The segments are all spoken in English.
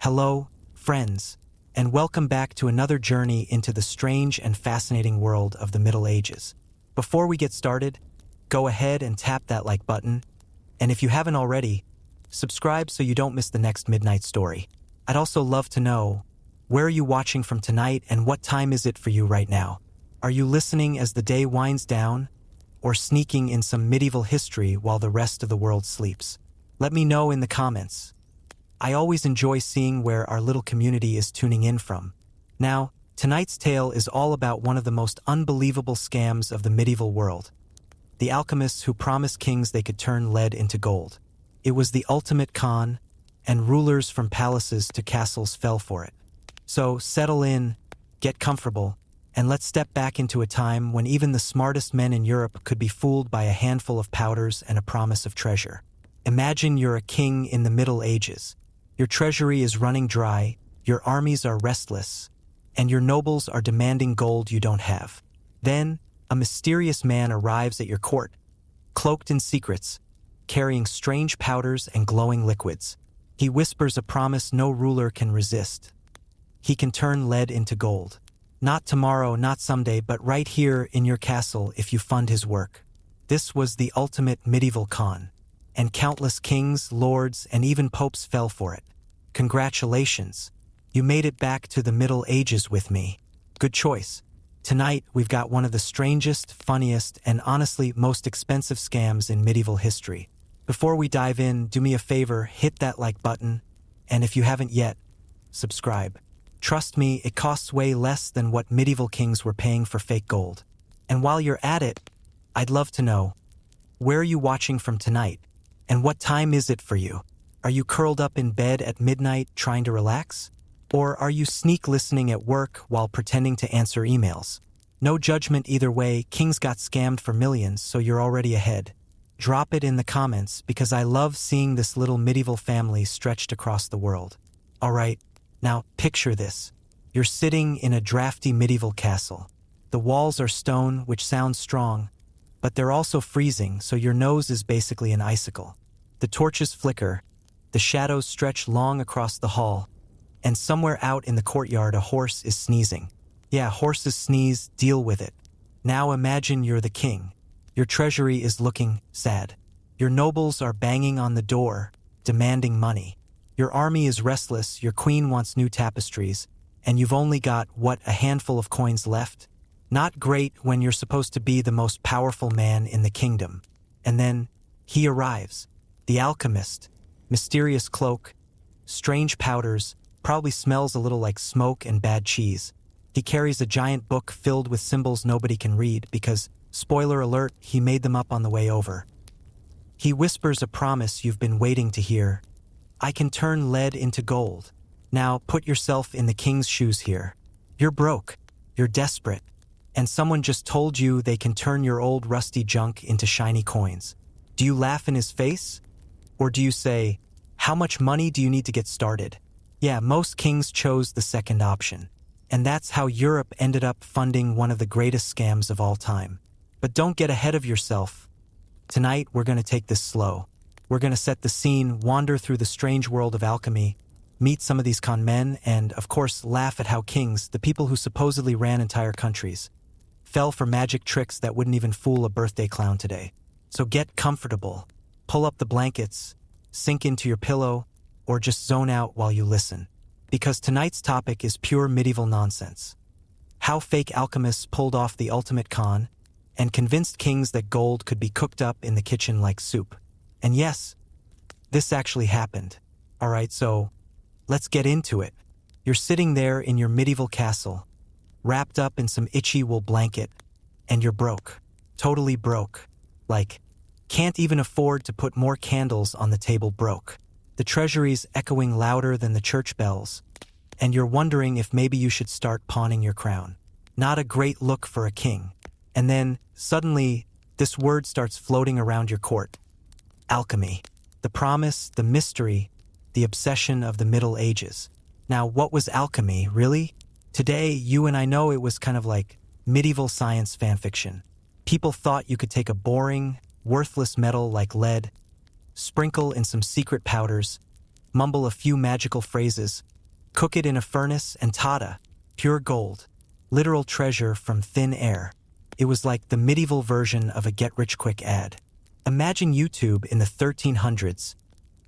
Hello, friends, and welcome back to another journey into the strange and fascinating world of the Middle Ages. Before we get started, go ahead and tap that like button, and if you haven't already, subscribe so you don't miss the next midnight story. I'd also love to know, where are you watching from tonight and what time is it for you right now? Are you listening as the day winds down, or sneaking in some medieval history while the rest of the world sleeps? Let me know in the comments. I always enjoy seeing where our little community is tuning in from. Now, tonight's tale is all about one of the most unbelievable scams of the medieval world. The alchemists who promised kings they could turn lead into gold. It was the ultimate con, and rulers from palaces to castles fell for it. So settle in, get comfortable, and let's step back into a time when even the smartest men in Europe could be fooled by a handful of powders and a promise of treasure. Imagine you're a king in the Middle Ages. Your treasury is running dry, your armies are restless, and your nobles are demanding gold you don't have. Then, a mysterious man arrives at your court, cloaked in secrets, carrying strange powders and glowing liquids. He whispers a promise no ruler can resist. He can turn lead into gold. Not tomorrow, not someday, but right here in your castle if you fund his work. This was the ultimate medieval con, and countless kings, lords, and even popes fell for it. Congratulations. You made it back to the Middle Ages with me. Good choice. Tonight, we've got one of the strangest, funniest, and honestly most expensive scams in medieval history. Before we dive in, do me a favor, hit that like button, and if you haven't yet, subscribe. Trust me, it costs way less than what medieval kings were paying for fake gold. And while you're at it, I'd love to know, where are you watching from tonight? And what time is it for you? Are you curled up in bed at midnight trying to relax? Or are you sneak listening at work while pretending to answer emails? No judgment either way, kings got scammed for millions, so you're already ahead. Drop it in the comments because I love seeing this little medieval family stretched across the world. Alright, now picture this. You're sitting in a drafty medieval castle. The walls are stone, which sounds strong, but they're also freezing, so your nose is basically an icicle. The torches flicker, the shadows stretch long across the hall, and somewhere out in the courtyard a horse is sneezing. Yeah, horses sneeze, deal with it. Now imagine you're the king. Your treasury is looking sad. Your nobles are banging on the door, demanding money. Your army is restless, your queen wants new tapestries, and you've only got, a handful of coins left? Not great when you're supposed to be the most powerful man in the kingdom. And then, he arrives. The alchemist. Mysterious cloak, strange powders, probably smells a little like smoke and bad cheese. He carries a giant book filled with symbols nobody can read because, spoiler alert, he made them up on the way over. He whispers a promise you've been waiting to hear. I can turn lead into gold. Now put yourself in the king's shoes here. You're broke, you're desperate, and someone just told you they can turn your old rusty junk into shiny coins. Do you laugh in his face? Or do you say, how much money do you need to get started? Yeah, most kings chose the second option. And that's how Europe ended up funding one of the greatest scams of all time. But don't get ahead of yourself. Tonight, we're going to take this slow. We're going to set the scene, wander through the strange world of alchemy, meet some of these con men, and, of course, laugh at how kings, the people who supposedly ran entire countries, fell for magic tricks that wouldn't even fool a birthday clown today. So get comfortable. Pull up the blankets, sink into your pillow, or just zone out while you listen. Because tonight's topic is pure medieval nonsense. How fake alchemists pulled off the ultimate con and convinced kings that gold could be cooked up in the kitchen like soup. And yes, this actually happened. Alright, so let's get into it. You're sitting there in your medieval castle, wrapped up in some itchy wool blanket, and you're broke. Totally broke. Like, can't even afford to put more candles on the table broke. The treasury's echoing louder than the church bells, and you're wondering if maybe you should start pawning your crown. Not a great look for a king. And then, suddenly, this word starts floating around your court. Alchemy. The promise, the mystery, the obsession of the Middle Ages. Now, what was alchemy, really? Today, you and I know it was kind of like medieval science fanfiction. People thought you could take a boring, worthless metal like lead, sprinkle in some secret powders, mumble a few magical phrases, Cook it in a furnace and tada, pure gold. Literal treasure from thin air. It was like the medieval version of a get-rich-quick ad. Imagine YouTube in the 1300s.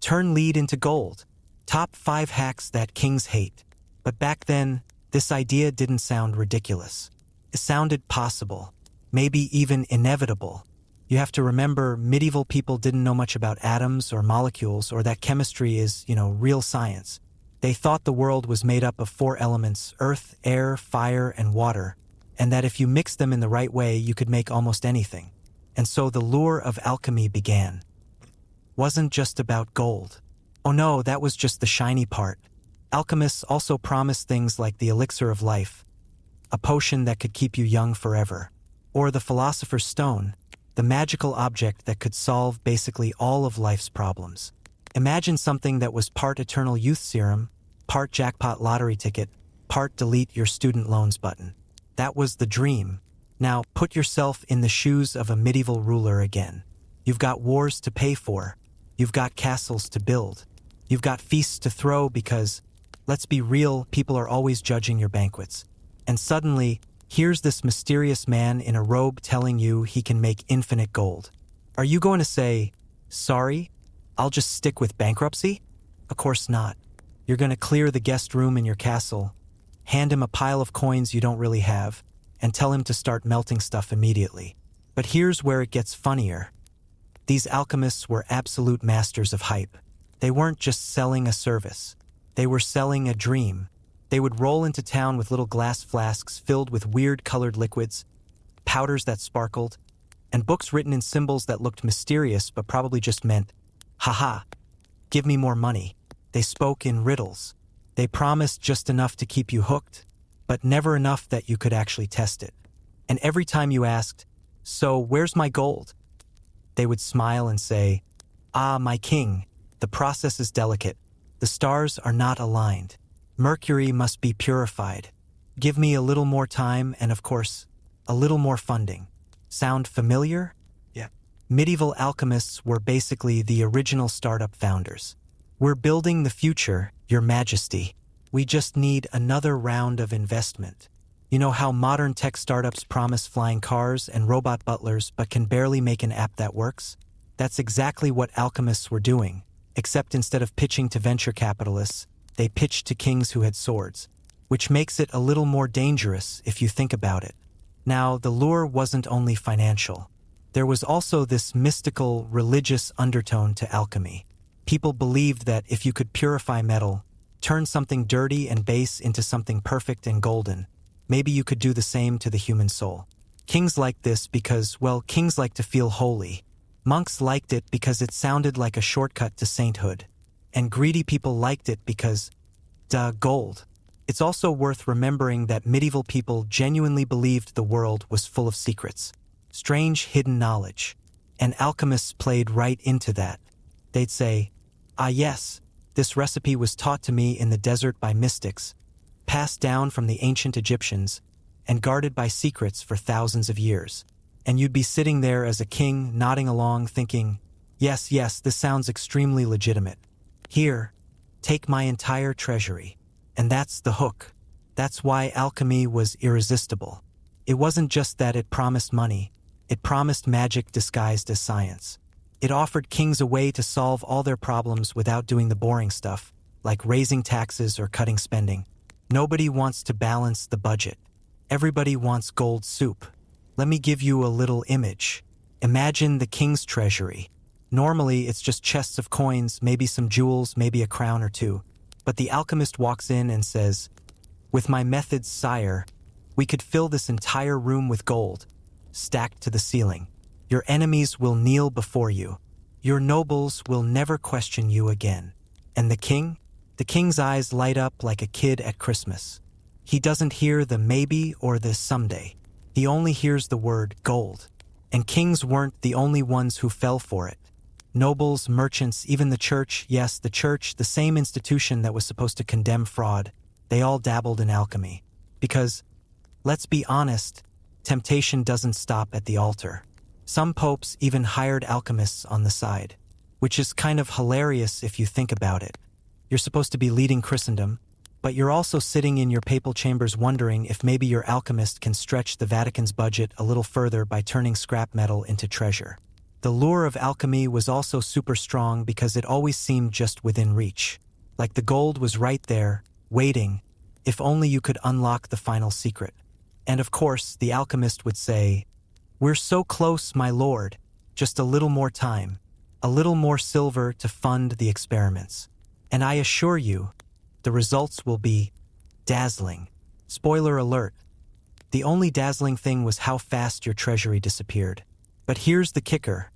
Turn lead into gold. Top 5 hacks that kings hate. But back then, this idea didn't sound ridiculous. It sounded possible. Maybe even inevitable. You have to remember, medieval people didn't know much about atoms or molecules or that chemistry is, real science. They thought the world was made up of 4 elements: earth, air, fire, and water, and that if you mixed them in the right way, you could make almost anything. And so the lure of alchemy began. Wasn't just about gold. Oh no, that was just the shiny part. Alchemists also promised things like the elixir of life, a potion that could keep you young forever, or the philosopher's stone, the magical object that could solve basically all of life's problems. Imagine something that was part eternal youth serum, part jackpot lottery ticket, part delete your student loans button. That was the dream. Now put yourself in the shoes of a medieval ruler again. You've got wars to pay for. You've got castles to build. You've got feasts to throw because, let's be real, people are always judging your banquets. And suddenly, here's this mysterious man in a robe telling you he can make infinite gold. Are you going to say, sorry, I'll just stick with bankruptcy? Of course not. You're going to clear the guest room in your castle, hand him a pile of coins you don't really have, and tell him to start melting stuff immediately. But here's where it gets funnier. These alchemists were absolute masters of hype. They weren't just selling a service. They were selling a dream. They would roll into town with little glass flasks filled with weird colored liquids, powders that sparkled, and books written in symbols that looked mysterious but probably just meant, haha, give me more money. They spoke in riddles. They promised just enough to keep you hooked, but never enough that you could actually test it. And every time you asked, so where's my gold? They would smile and say, ah, my king, the process is delicate. The stars are not aligned. Mercury must be purified. Give me a little more time and, of course, a little more funding. Sound familiar? Yeah. Medieval alchemists were basically the original startup founders. We're building the future, Your Majesty. We just need another round of investment. You know how modern tech startups promise flying cars and robot butlers but can barely make an app that works? That's exactly what alchemists were doing, except instead of pitching to venture capitalists, they pitched to kings who had swords, which makes it a little more dangerous if you think about it. Now, the lure wasn't only financial. There was also this mystical, religious undertone to alchemy. People believed that if you could purify metal, turn something dirty and base into something perfect and golden, maybe you could do the same to the human soul. Kings liked this because, well, kings like to feel holy. Monks liked it because it sounded like a shortcut to sainthood. And greedy people liked it because, gold. It's also worth remembering that medieval people genuinely believed the world was full of secrets, strange hidden knowledge, and alchemists played right into that. They'd say, ah yes, this recipe was taught to me in the desert by mystics, passed down from the ancient Egyptians, and guarded by secrets for thousands of years. And you'd be sitting there as a king, nodding along, thinking, yes, this sounds extremely legitimate. Here, take my entire treasury. And that's the hook. That's why alchemy was irresistible. It wasn't just that it promised money, it promised magic disguised as science. It offered kings a way to solve all their problems without doing the boring stuff, like raising taxes or cutting spending. Nobody wants to balance the budget. Everybody wants gold soup. Let me give you a little image. Imagine the king's treasury. Normally, it's just chests of coins, maybe some jewels, maybe a crown or two. But the alchemist walks in and says, with my methods, sire, we could fill this entire room with gold, stacked to the ceiling. Your enemies will kneel before you. Your nobles will never question you again. And the king? The king's eyes light up like a kid at Christmas. He doesn't hear the maybe or the someday. He only hears the word gold. And kings weren't the only ones who fell for it. Nobles, merchants, even the church, yes, the church, the same institution that was supposed to condemn fraud, they all dabbled in alchemy. Because, let's be honest, temptation doesn't stop at the altar. Some popes even hired alchemists on the side, which is kind of hilarious if you think about it. You're supposed to be leading Christendom, But you're also sitting in your papal chambers wondering if maybe your alchemist can stretch the Vatican's budget a little further by turning scrap metal into treasure. The lure of alchemy was also super strong because it always seemed just within reach. Like the gold was right there, waiting, if only you could unlock the final secret. And of course, the alchemist would say, "We're so close, my lord, just a little more time, a little more silver to fund the experiments. And I assure you, the results will be dazzling." Spoiler alert, the only dazzling thing was how fast your treasury disappeared. But here's the kicker.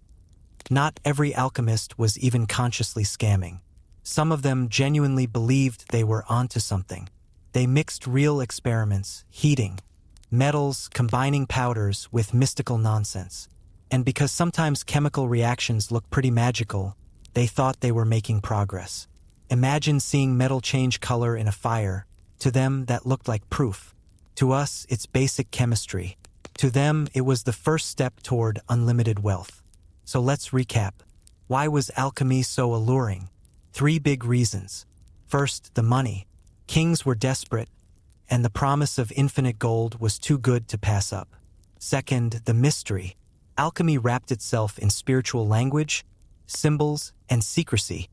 Not every alchemist was even consciously scamming. Some of them genuinely believed they were onto something. They mixed real experiments, heating, metals, combining powders with mystical nonsense. And because sometimes chemical reactions look pretty magical, they thought they were making progress. Imagine seeing metal change color in a fire. To them, that looked like proof. To us, it's basic chemistry. To them, it was the first step toward unlimited wealth. So let's recap. Why was alchemy so alluring? 3 big reasons. First, the money. Kings were desperate, and the promise of infinite gold was too good to pass up. Second, the mystery. Alchemy wrapped itself in spiritual language, symbols, and secrecy,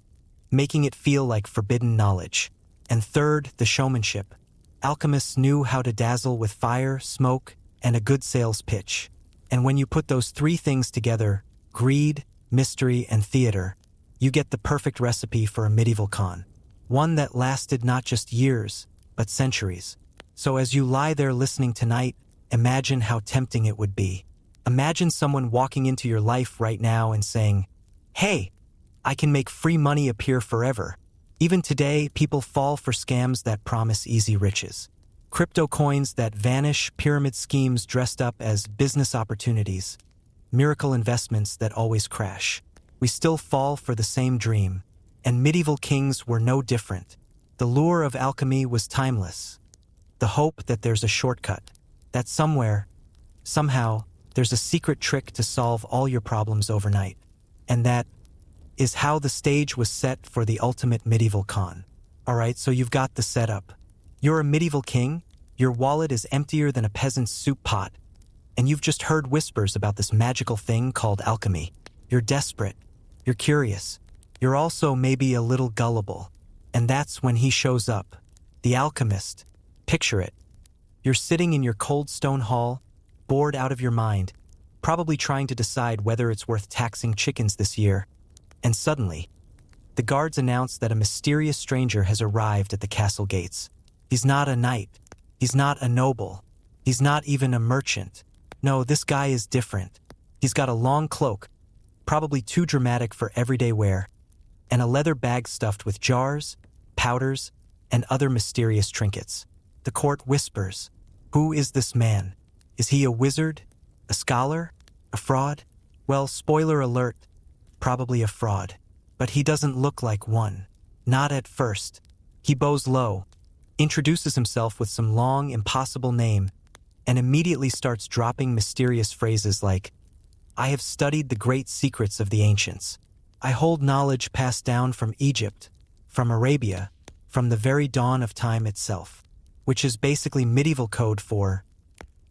making it feel like forbidden knowledge. And third, the showmanship. Alchemists knew how to dazzle with fire, smoke, and a good sales pitch. And when you put those 3 things together, greed, mystery, and theater, you get the perfect recipe for a medieval con. One that lasted not just years, but centuries. So as you lie there listening tonight, imagine how tempting it would be. Imagine someone walking into your life right now and saying, "Hey, I can make free money appear forever." Even today, people fall for scams that promise easy riches. Crypto coins that vanish, pyramid schemes dressed up as business opportunities, miracle investments that always crash. We still fall for the same dream, and medieval kings were no different. The lure of alchemy was timeless. The hope that there's a shortcut, that somewhere, somehow, there's a secret trick to solve all your problems overnight. And that is how the stage was set for the ultimate medieval con. Alright, so you've got the setup. You're a medieval king, your wallet is emptier than a peasant's soup pot, and you've just heard whispers about this magical thing called alchemy. You're desperate, you're curious, you're also maybe a little gullible. And that's when he shows up, the alchemist. Picture it. You're sitting in your cold stone hall, bored out of your mind, probably trying to decide whether it's worth taxing chickens this year. And suddenly, the guards announce that a mysterious stranger has arrived at the castle gates. He's not a knight. He's not a noble. He's not even a merchant. No, this guy is different. He's got a long cloak, probably too dramatic for everyday wear, and a leather bag stuffed with jars, powders, and other mysterious trinkets. The court whispers, "Who is this man? Is he a wizard? A scholar? A fraud?" Well, spoiler alert, probably a fraud. But he doesn't look like one. Not at first. He bows low, introduces himself with some long, impossible name, and immediately starts dropping mysterious phrases like, "I have studied the great secrets of the ancients. I hold knowledge passed down from Egypt, from Arabia, from the very dawn of time itself," which is basically medieval code for,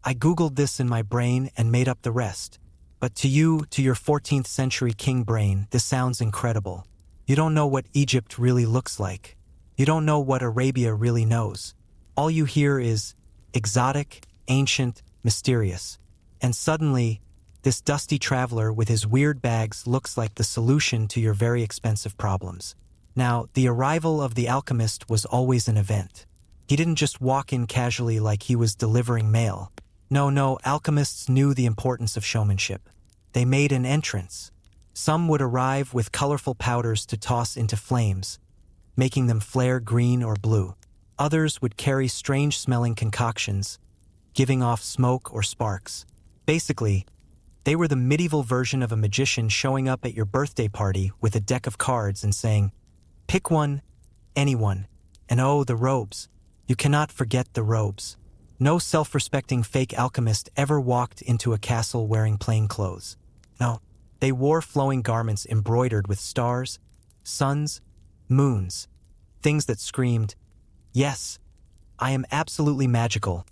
"I Googled this in my brain and made up the rest." But to you, to your 14th century king brain, this sounds incredible. You don't know what Egypt really looks like. You don't know what Arabia really knows. All you hear is exotic, ancient, mysterious. And suddenly, this dusty traveler with his weird bags looks like the solution to your very expensive problems. Now, the arrival of the alchemist was always an event. He didn't just walk in casually like he was delivering mail. No, alchemists knew the importance of showmanship. They made an entrance. Some would arrive with colorful powders to toss into flames, making them flare green or blue. Others would carry strange-smelling concoctions, giving off smoke or sparks. Basically, they were the medieval version of a magician showing up at your birthday party with a deck of cards and saying, "Pick one, anyone." And oh, the robes. You cannot forget the robes. No self-respecting fake alchemist ever walked into a castle wearing plain clothes. No, they wore flowing garments embroidered with stars, suns, moons, things that screamed, Yes, I am absolutely magical.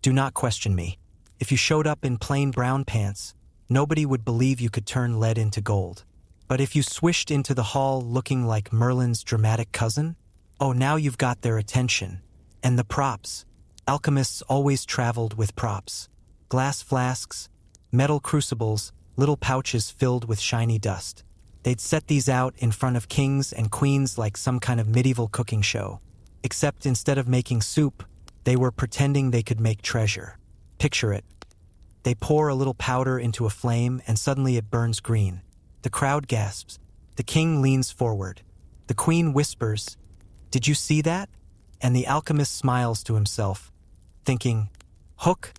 Do not question me. If you showed up in plain brown pants, nobody would believe you could turn lead into gold. But if you swished into the hall looking like Merlin's dramatic cousin, oh, now you've got their attention. And the props. Alchemists always traveled with props. Glass flasks, metal crucibles, little pouches filled with shiny dust. They'd set these out in front of kings and queens like some kind of medieval cooking show. Except instead of making soup, they were pretending they could make treasure. Picture it. They pour a little powder into a flame and suddenly it burns green. The crowd gasps. The king leans forward. The queen whispers, "Did you see that?" And the alchemist smiles to himself, thinking, hook,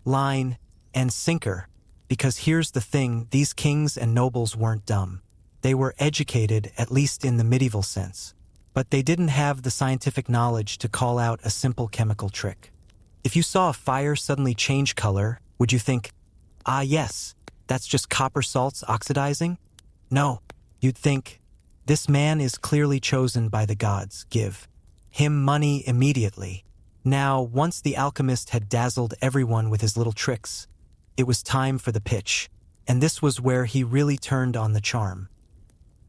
line, and sinker. Because here's the thing, these kings and nobles weren't dumb. They were educated, at least in the medieval sense. But they didn't have the scientific knowledge to call out a simple chemical trick. If you saw a fire suddenly change color, would you think, ah yes, that's just copper salts oxidizing? No, you'd think, this man is clearly chosen by the gods, give him money immediately. Now, once the alchemist had dazzled everyone with his little tricks, it was time for the pitch, and this was where he really turned on the charm.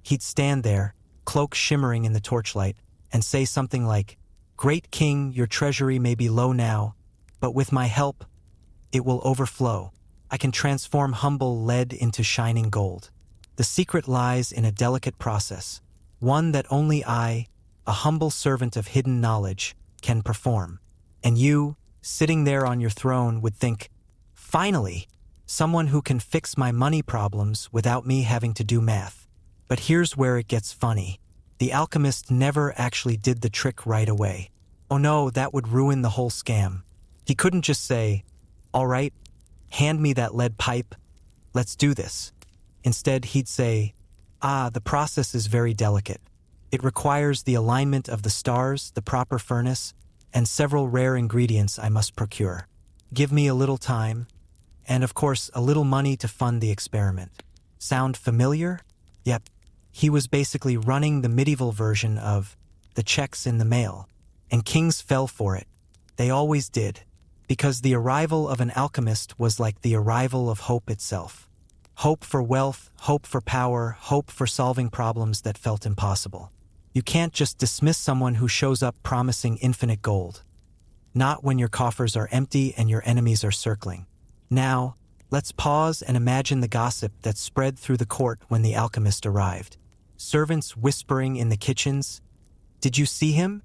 He'd stand there, cloak shimmering in the torchlight, and say something like, "Great king, your treasury may be low now, but with my help, it will overflow. I can transform humble lead into shining gold. The secret lies in a delicate process, one that only I, a humble servant of hidden knowledge, can perform." And you, sitting there on your throne, would think, finally, someone who can fix my money problems without me having to do math. But here's where it gets funny. The alchemist never actually did the trick right away. Oh no, that would ruin the whole scam. He couldn't just say, "All right, hand me that lead pipe, let's do this." Instead, he'd say, the process is very delicate. It requires the alignment of the stars, the proper furnace, and several rare ingredients I must procure. Give me a little time, and of course a little money to fund the experiment. Sound familiar? Yep. He was basically running the medieval version of the checks in the mail, and kings fell for it. They always did, because the arrival of an alchemist was like the arrival of hope itself. Hope for wealth, hope for power, hope for solving problems that felt impossible. You can't just dismiss someone who shows up promising infinite gold. Not when your coffers are empty and your enemies are circling. Now, let's pause and imagine the gossip that spread through the court when the alchemist arrived. Servants whispering in the kitchens, "Did you see him?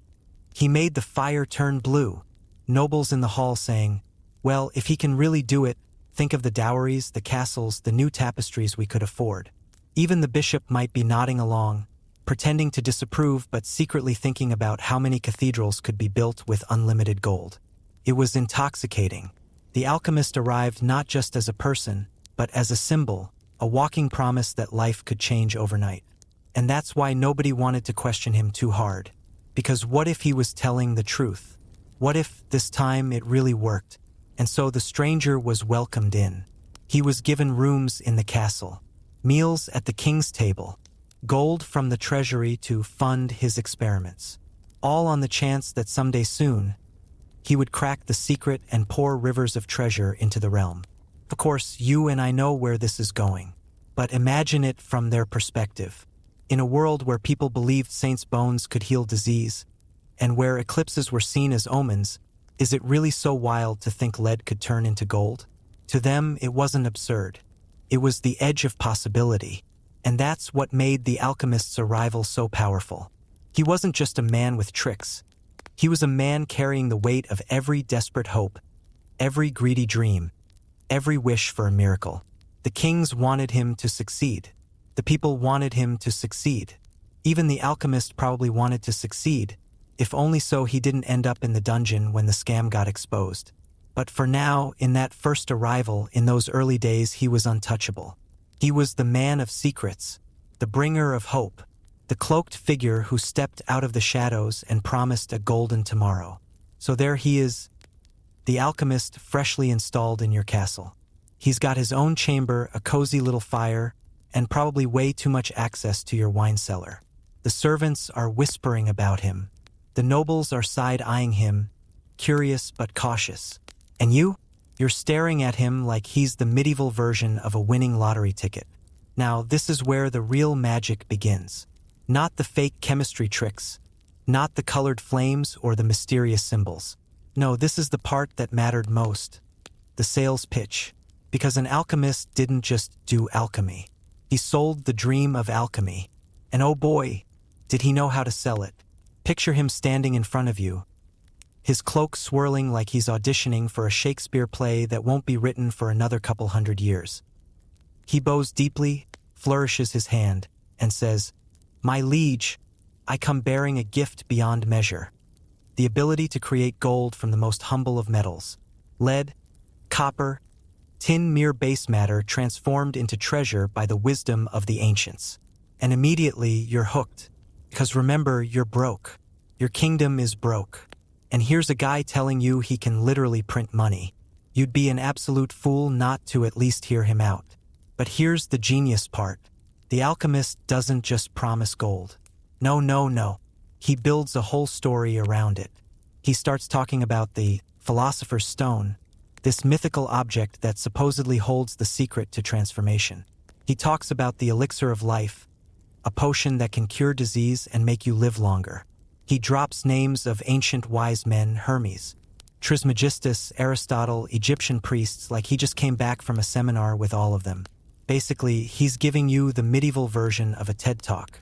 He made the fire turn blue." Nobles in the hall saying, "Well, if he can really do it, think of the dowries, the castles, the new tapestries we could afford." Even the bishop might be nodding along, pretending to disapprove but secretly thinking about how many cathedrals could be built with unlimited gold. It was intoxicating. The alchemist arrived not just as a person, but as a symbol, a walking promise that life could change overnight. And that's why nobody wanted to question him too hard. Because what if he was telling the truth? What if, this time, it really worked? And so the stranger was welcomed in. He was given rooms in the castle, meals at the king's table, gold from the treasury to fund his experiments, all on the chance that someday soon, he would crack the secret and pour rivers of treasure into the realm. Of course, you and I know where this is going, but imagine it from their perspective. In a world where people believed saints' bones could heal disease, and where eclipses were seen as omens, is it really so wild to think lead could turn into gold? To them, it wasn't absurd. It was the edge of possibility. And that's what made the alchemist's arrival so powerful. He wasn't just a man with tricks. He was a man carrying the weight of every desperate hope, every greedy dream, every wish for a miracle. The kings wanted him to succeed. The people wanted him to succeed. Even the alchemist probably wanted to succeed, if only so he didn't end up in the dungeon when the scam got exposed. But for now, in that first arrival, in those early days, he was untouchable. He was the man of secrets, the bringer of hope, the cloaked figure who stepped out of the shadows and promised a golden tomorrow. So there he is, the alchemist freshly installed in your castle. He's got his own chamber, a cozy little fire, and probably way too much access to your wine cellar. The servants are whispering about him. The nobles are side-eyeing him, curious but cautious. And you're staring at him like he's the medieval version of a winning lottery ticket. Now, this is where the real magic begins. Not the fake chemistry tricks, not the colored flames or the mysterious symbols. No, this is the part that mattered most. The sales pitch. Because an alchemist didn't just do alchemy. He sold the dream of alchemy. And oh boy, did he know how to sell it. Picture him standing in front of you, his cloak swirling like he's auditioning for a Shakespeare play that won't be written for another couple hundred years. He bows deeply, flourishes his hand, and says, "My liege, I come bearing a gift beyond measure. The ability to create gold from the most humble of metals. Lead, copper, tin, mere base matter transformed into treasure by the wisdom of the ancients. And immediately you're hooked. Because remember, you're broke. Your kingdom is broke. And here's a guy telling you he can literally print money. You'd be an absolute fool not to at least hear him out. But here's the genius part. The alchemist doesn't just promise gold. No. He builds a whole story around it. He starts talking about the philosopher's stone, this mythical object that supposedly holds the secret to transformation. He talks about the elixir of life, a potion that can cure disease and make you live longer. He drops names of ancient wise men, Hermes, Trismegistus, Aristotle, Egyptian priests, like he just came back from a seminar with all of them. Basically, he's giving you the medieval version of a TED Talk.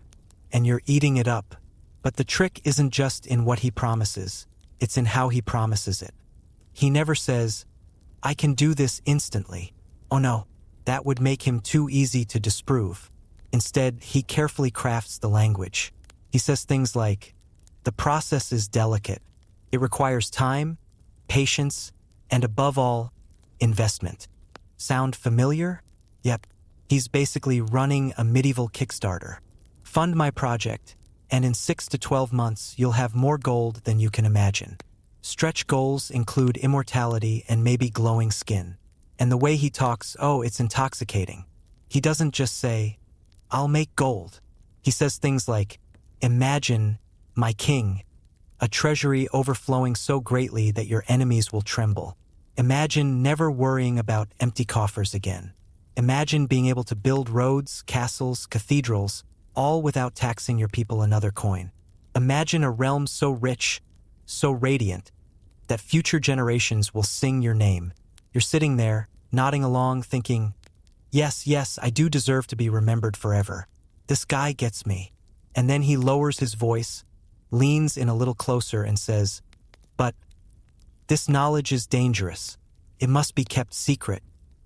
And you're eating it up. But the trick isn't just in what he promises, it's in how he promises it. He never says, "I can do this instantly." Oh no, that would make him too easy to disprove. Instead, he carefully crafts the language. He says things like, "The process is delicate. It requires time, patience, and above all, investment." Sound familiar? Yep. He's basically running a medieval Kickstarter. Fund my project, and in 6 to 12 months, you'll have more gold than you can imagine. Stretch goals include immortality and maybe glowing skin. And the way he talks, it's intoxicating. He doesn't just say, "I'll make gold." He says things like, "Imagine, my king, a treasury overflowing so greatly that your enemies will tremble. Imagine never worrying about empty coffers again. Imagine being able to build roads, castles, cathedrals, all without taxing your people another coin. Imagine a realm so rich, so radiant, that future generations will sing your name." You're sitting there, nodding along, thinking, yes, I do deserve to be remembered forever. This guy gets me. And then he lowers his voice, leans in a little closer and says, "But this knowledge is dangerous. It must be kept secret.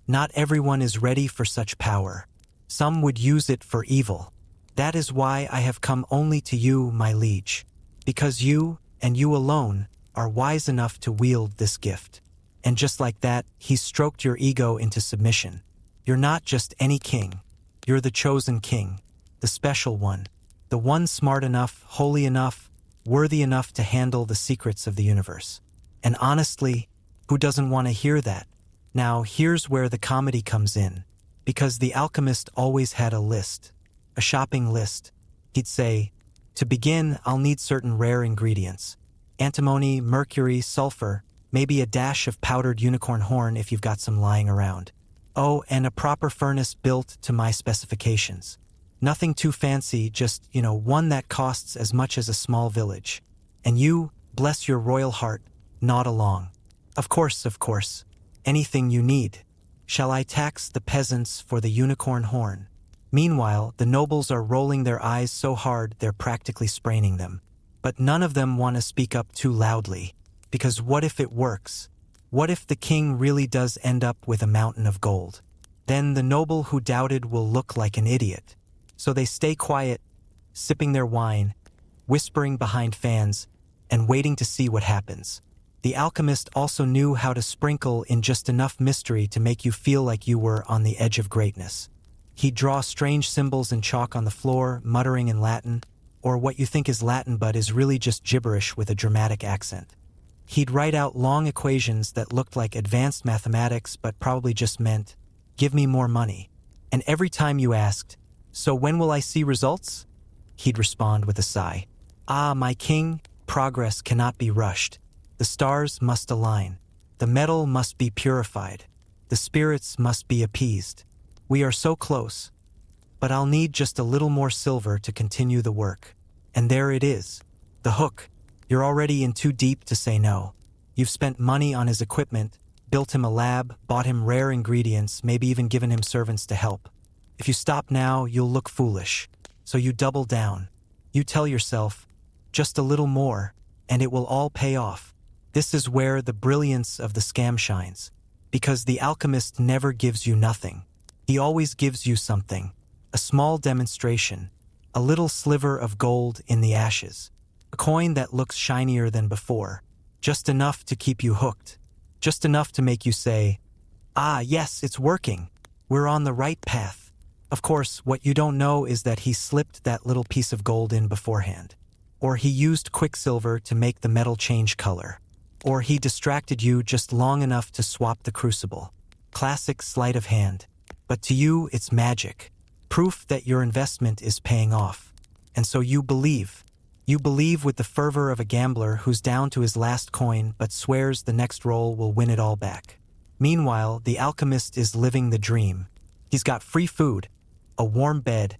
Not everyone is ready for such power. Some would use it for evil. That is why I have come only to you, my liege, because you, and you alone, are wise enough to wield this gift." And just like that, he stroked your ego into submission. You're not just any king. You're the chosen king, the special one, the one smart enough, holy enough, worthy enough to handle the secrets of the universe. And honestly, who doesn't want to hear that? Now, here's where the comedy comes in, because the alchemist always had a list, a shopping list. He'd say, "To begin, I'll need certain rare ingredients. Antimony, mercury, sulfur, maybe a dash of powdered unicorn horn if you've got some lying around. Oh, and a proper furnace built to my specifications. Nothing too fancy, just, one that costs as much as a small village. And you, bless your royal heart, nod along. Of course. Anything you need. Shall I tax the peasants for the unicorn horn?" Meanwhile, the nobles are rolling their eyes so hard they're practically spraining them. But none of them want to speak up too loudly. Because what if it works? What if the king really does end up with a mountain of gold? Then the noble who doubted will look like an idiot. So they stay quiet, sipping their wine, whispering behind fans, and waiting to see what happens. The alchemist also knew how to sprinkle in just enough mystery to make you feel like you were on the edge of greatness. He'd draw strange symbols in chalk on the floor, muttering in Latin, or what you think is Latin but is really just gibberish with a dramatic accent. He'd write out long equations that looked like advanced mathematics but probably just meant, "Give me more money." And every time you asked, "So when will I see results?" he'd respond with a sigh, "Ah, my king, Progress cannot be rushed. The stars must align. The metal must be purified. The spirits must be appeased. We are so close. But I'll need just a little more silver to continue the work. And there it is. The hook. You're already in too deep to say no. You've spent money on his equipment, built him a lab, bought him rare ingredients, maybe even given him servants to help. If you stop now, you'll look foolish. So you double down. You tell yourself, just a little more, and it will all pay off. This is where the brilliance of the scam shines. Because the alchemist never gives you nothing. He always gives you something. A small demonstration. A little sliver of gold in the ashes. A coin that looks shinier than before. Just enough to keep you hooked. Just enough to make you say, "Ah, yes, it's working. We're on the right path." Of course, what you don't know is that he slipped that little piece of gold in beforehand. Or he used quicksilver to make the metal change color. Or he distracted you just long enough to swap the crucible. Classic sleight of hand. But to you, it's magic. Proof that your investment is paying off. And so you believe. You believe with the fervor of a gambler who's down to his last coin but swears the next roll will win it all back. Meanwhile, the alchemist is living the dream. He's got free food, a warm bed,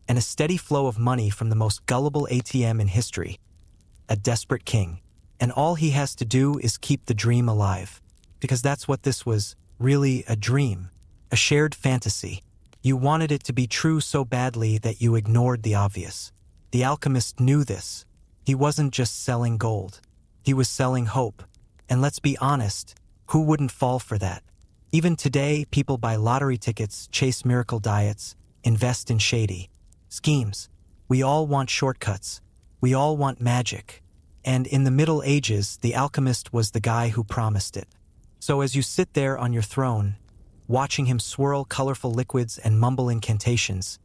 and a steady flow of money from the most gullible ATM in history. A desperate king. And all he has to do is keep the dream alive. Because that's what this was, really a dream. A shared fantasy. You wanted it to be true so badly that you ignored the obvious. The alchemist knew this. He wasn't just selling gold. He was selling hope. And let's be honest, who wouldn't fall for that? Even today, people buy lottery tickets, chase miracle diets, invest in shady schemes. We all want shortcuts. We all want magic. And in the Middle Ages, the alchemist was the guy who promised it. So as you sit there on your throne, watching him swirl colorful liquids and mumble incantations,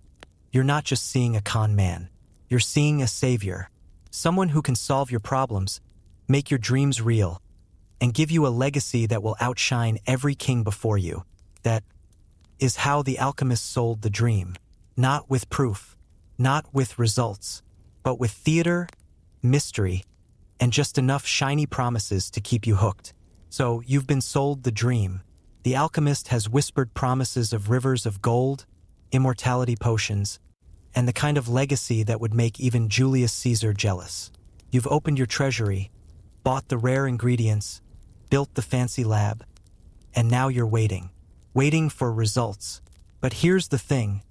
you're not just seeing a con man. You're seeing a savior. Someone who can solve your problems, make your dreams real, and give you a legacy that will outshine every king before you. That is how the alchemist sold the dream. Not with proof, not with results, but with theater, mystery, and just enough shiny promises to keep you hooked. So you've been sold the dream. The alchemist has whispered promises of rivers of gold, immortality potions, and the kind of legacy that would make even Julius Caesar jealous. You've opened your treasury, bought the rare ingredients, built the fancy lab, and now you're waiting. Waiting for results. But here's the thing.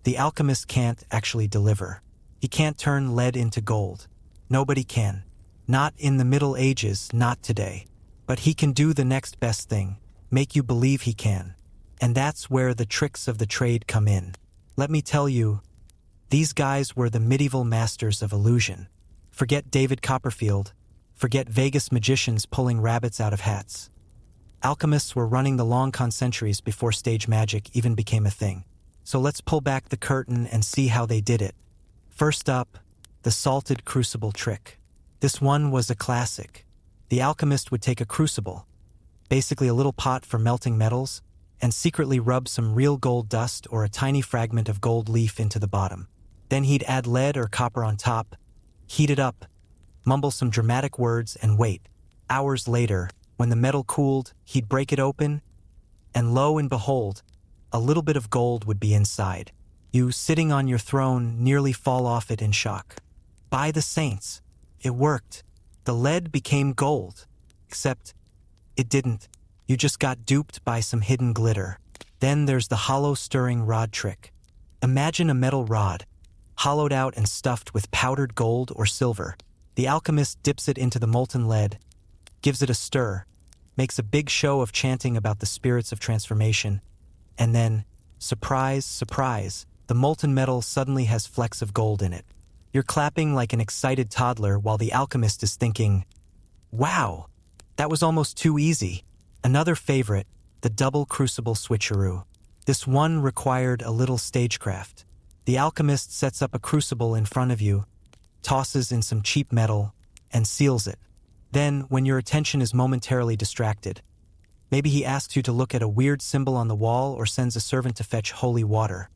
The alchemist can't actually deliver. He can't turn lead into gold. Nobody can. Not in the Middle Ages, not today. But he can do the next best thing, make you believe he can. And that's where the tricks of the trade come in. Let me tell you, these guys were the medieval masters of illusion. Forget David Copperfield. Forget Vegas magicians pulling rabbits out of hats. Alchemists were running the long con centuries before stage magic even became a thing. So let's pull back the curtain and see how they did it. First up, the salted crucible trick. This one was a classic. The alchemist would take a crucible, basically a little pot for melting metals, and secretly rub some real gold dust or a tiny fragment of gold leaf into the bottom. Then he'd add lead or copper on top, heat it up, mumble some dramatic words, and wait. Hours later, when the metal cooled, he'd break it open, and lo and behold, a little bit of gold would be inside. You, sitting on your throne, nearly fall off it in shock. By the saints, it worked. The lead became gold. Except, it didn't. You just got duped by some hidden glitter. Then there's the hollow stirring rod trick. Imagine a metal rod, hollowed out and stuffed with powdered gold or silver. The alchemist dips it into the molten lead, gives it a stir, makes a big show of chanting about the spirits of transformation, and then, surprise, surprise, the molten metal suddenly has flecks of gold in it. You're clapping like an excited toddler while the alchemist is thinking, wow, that was almost too easy. Another favorite, the double crucible switcheroo. This one required a little stagecraft. The alchemist sets up a crucible in front of you, tosses in some cheap metal, and seals it. Then, when your attention is momentarily distracted, maybe he asks you to look at a weird symbol on the wall or sends a servant to fetch holy water.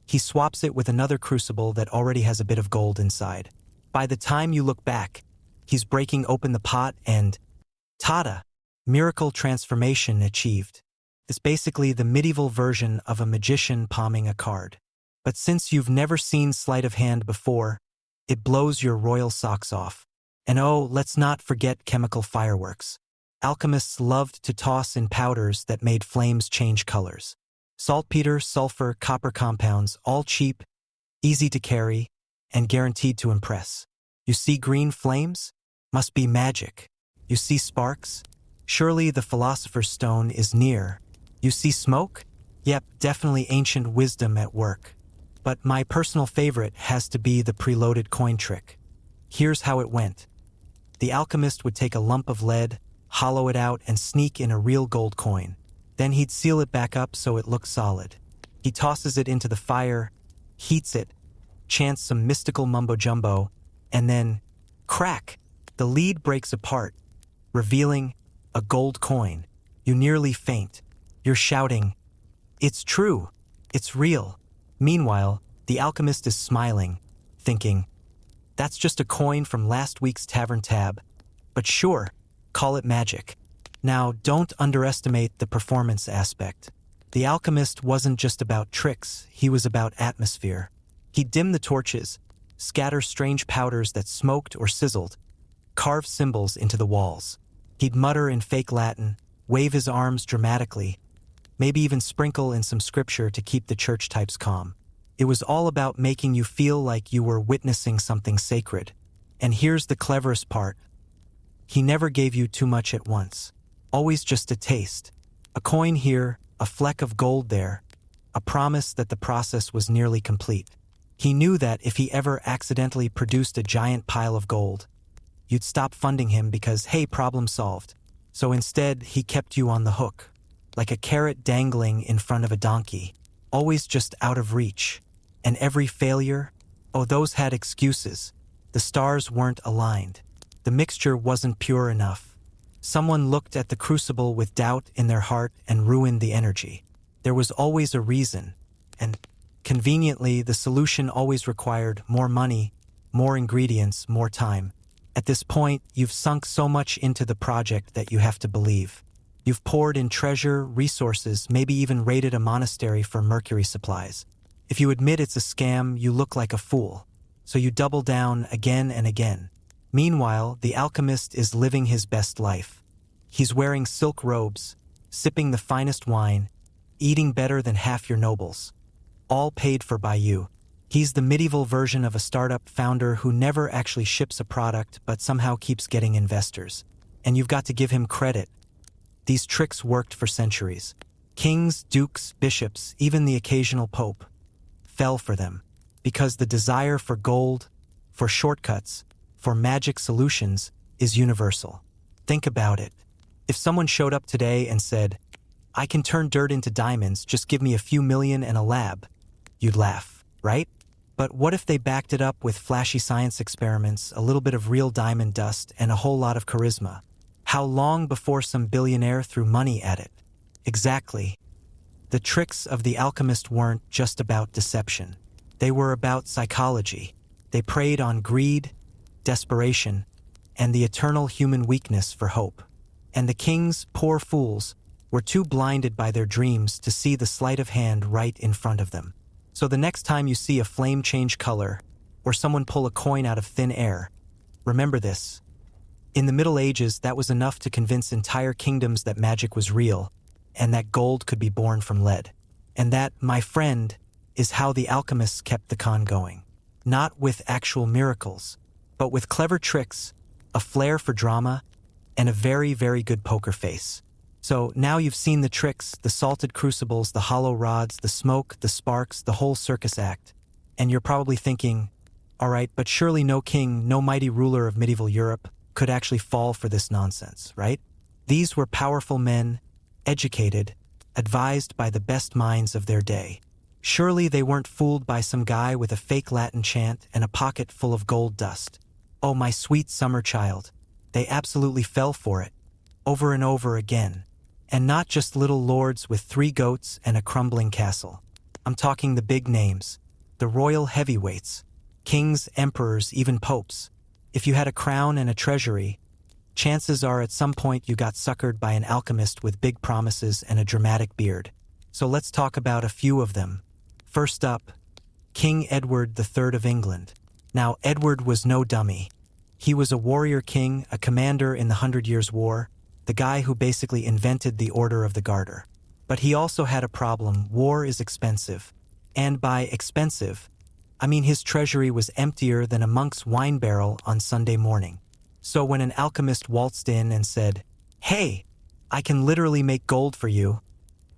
He swaps it with another crucible that already has a bit of gold inside. By the time you look back, He's breaking open the pot and tada! Miracle transformation achieved. It's basically the medieval version of a magician palming a card. But since you've never seen sleight of hand before, it blows your royal socks off. And oh, let's not forget chemical fireworks. Alchemists loved to toss in powders that made flames change colors. Saltpeter, sulfur, copper compounds, all cheap, easy to carry, and guaranteed to impress. You see green flames? Must be magic. You see sparks? Surely the philosopher's stone is near. You see smoke? Yep, definitely ancient wisdom at work. But my personal favorite has to be the preloaded coin trick. Here's how it went. The alchemist would take a lump of lead, hollow it out, and sneak in a real gold coin. Then he'd seal it back up so it looks solid. He tosses it into the fire, heats it, chants some mystical mumbo-jumbo, and then, crack! The lead breaks apart, revealing a gold coin. You nearly faint. You're shouting, "It's true! It's real!" Meanwhile, the alchemist is smiling, thinking, "That's just a coin from last week's tavern tab. But sure, call it magic." Now, don't underestimate the performance aspect. The alchemist wasn't just about tricks, he was about atmosphere. He'd dim the torches, scatter strange powders that smoked or sizzled, carve symbols into the walls. He'd mutter in fake Latin, wave his arms dramatically, maybe even sprinkle in some scripture to keep the church types calm. It was all about making you feel like you were witnessing something sacred. And here's the cleverest part. He never gave you too much at once. Always just a taste. A coin here, a fleck of gold there, a promise that the process was nearly complete. He knew that if he ever accidentally produced a giant pile of gold, you'd stop funding him because, hey, problem solved. So instead, he kept you on the hook, like a carrot dangling in front of a donkey, always just out of reach. And every failure, oh, those had excuses. The stars weren't aligned. The mixture wasn't pure enough. Someone looked at the crucible with doubt in their heart and ruined the energy. There was always a reason, and conveniently, the solution always required more money, more ingredients, more time. At this point, you've sunk so much into the project that you have to believe. You've poured in treasure, resources, maybe even raided a monastery for mercury supplies. If you admit it's a scam, you look like a fool. So you double down again and again. Meanwhile, the alchemist is living his best life. He's wearing silk robes, sipping the finest wine, eating better than half your nobles. All paid for by you. He's the medieval version of a startup founder who never actually ships a product but somehow keeps getting investors. And you've got to give him credit. These tricks worked for centuries. Kings, dukes, bishops, even the occasional pope fell for them. Because the desire for gold, for shortcuts, for magic solutions is universal. Think about it. If someone showed up today and said, "I can turn dirt into diamonds, just give me a few million and a lab," you'd laugh, right? But what if they backed it up with flashy science experiments, a little bit of real diamond dust, and a whole lot of charisma? How long before some billionaire threw money at it? Exactly. The tricks of the alchemist weren't just about deception. They were about psychology. They preyed on greed, desperation, and the eternal human weakness for hope. And the kings, poor fools, were too blinded by their dreams to see the sleight of hand right in front of them. So the next time you see a flame change color, or someone pull a coin out of thin air, remember this. In the Middle Ages, that was enough to convince entire kingdoms that magic was real, and that gold could be born from lead. And that, my friend, is how the alchemists kept the con going. Not with actual miracles, but with clever tricks, a flair for drama, and a very, very good poker face. So now you've seen the tricks, the salted crucibles, the hollow rods, the smoke, the sparks, the whole circus act. And you're probably thinking, all right, but surely no king, no mighty ruler of medieval Europe could actually fall for this nonsense, right? These were powerful men, educated, advised by the best minds of their day. Surely they weren't fooled by some guy with a fake Latin chant and a pocket full of gold dust. Oh, my sweet summer child. They absolutely fell for it, over and over again. And not just little lords with 3 goats and a crumbling castle. I'm talking the big names, the royal heavyweights, kings, emperors, even popes. If you had a crown and a treasury, chances are at some point you got suckered by an alchemist with big promises and a dramatic beard. So let's talk about a few of them. First up, King Edward III of England. Now, Edward was no dummy. He was a warrior king, a commander in the 100 Years' War, the guy who basically invented the Order of the Garter. But he also had a problem. War is expensive. And by expensive, I mean his treasury was emptier than a monk's wine barrel on Sunday morning. So when an alchemist waltzed in and said, "Hey, I can literally make gold for you,"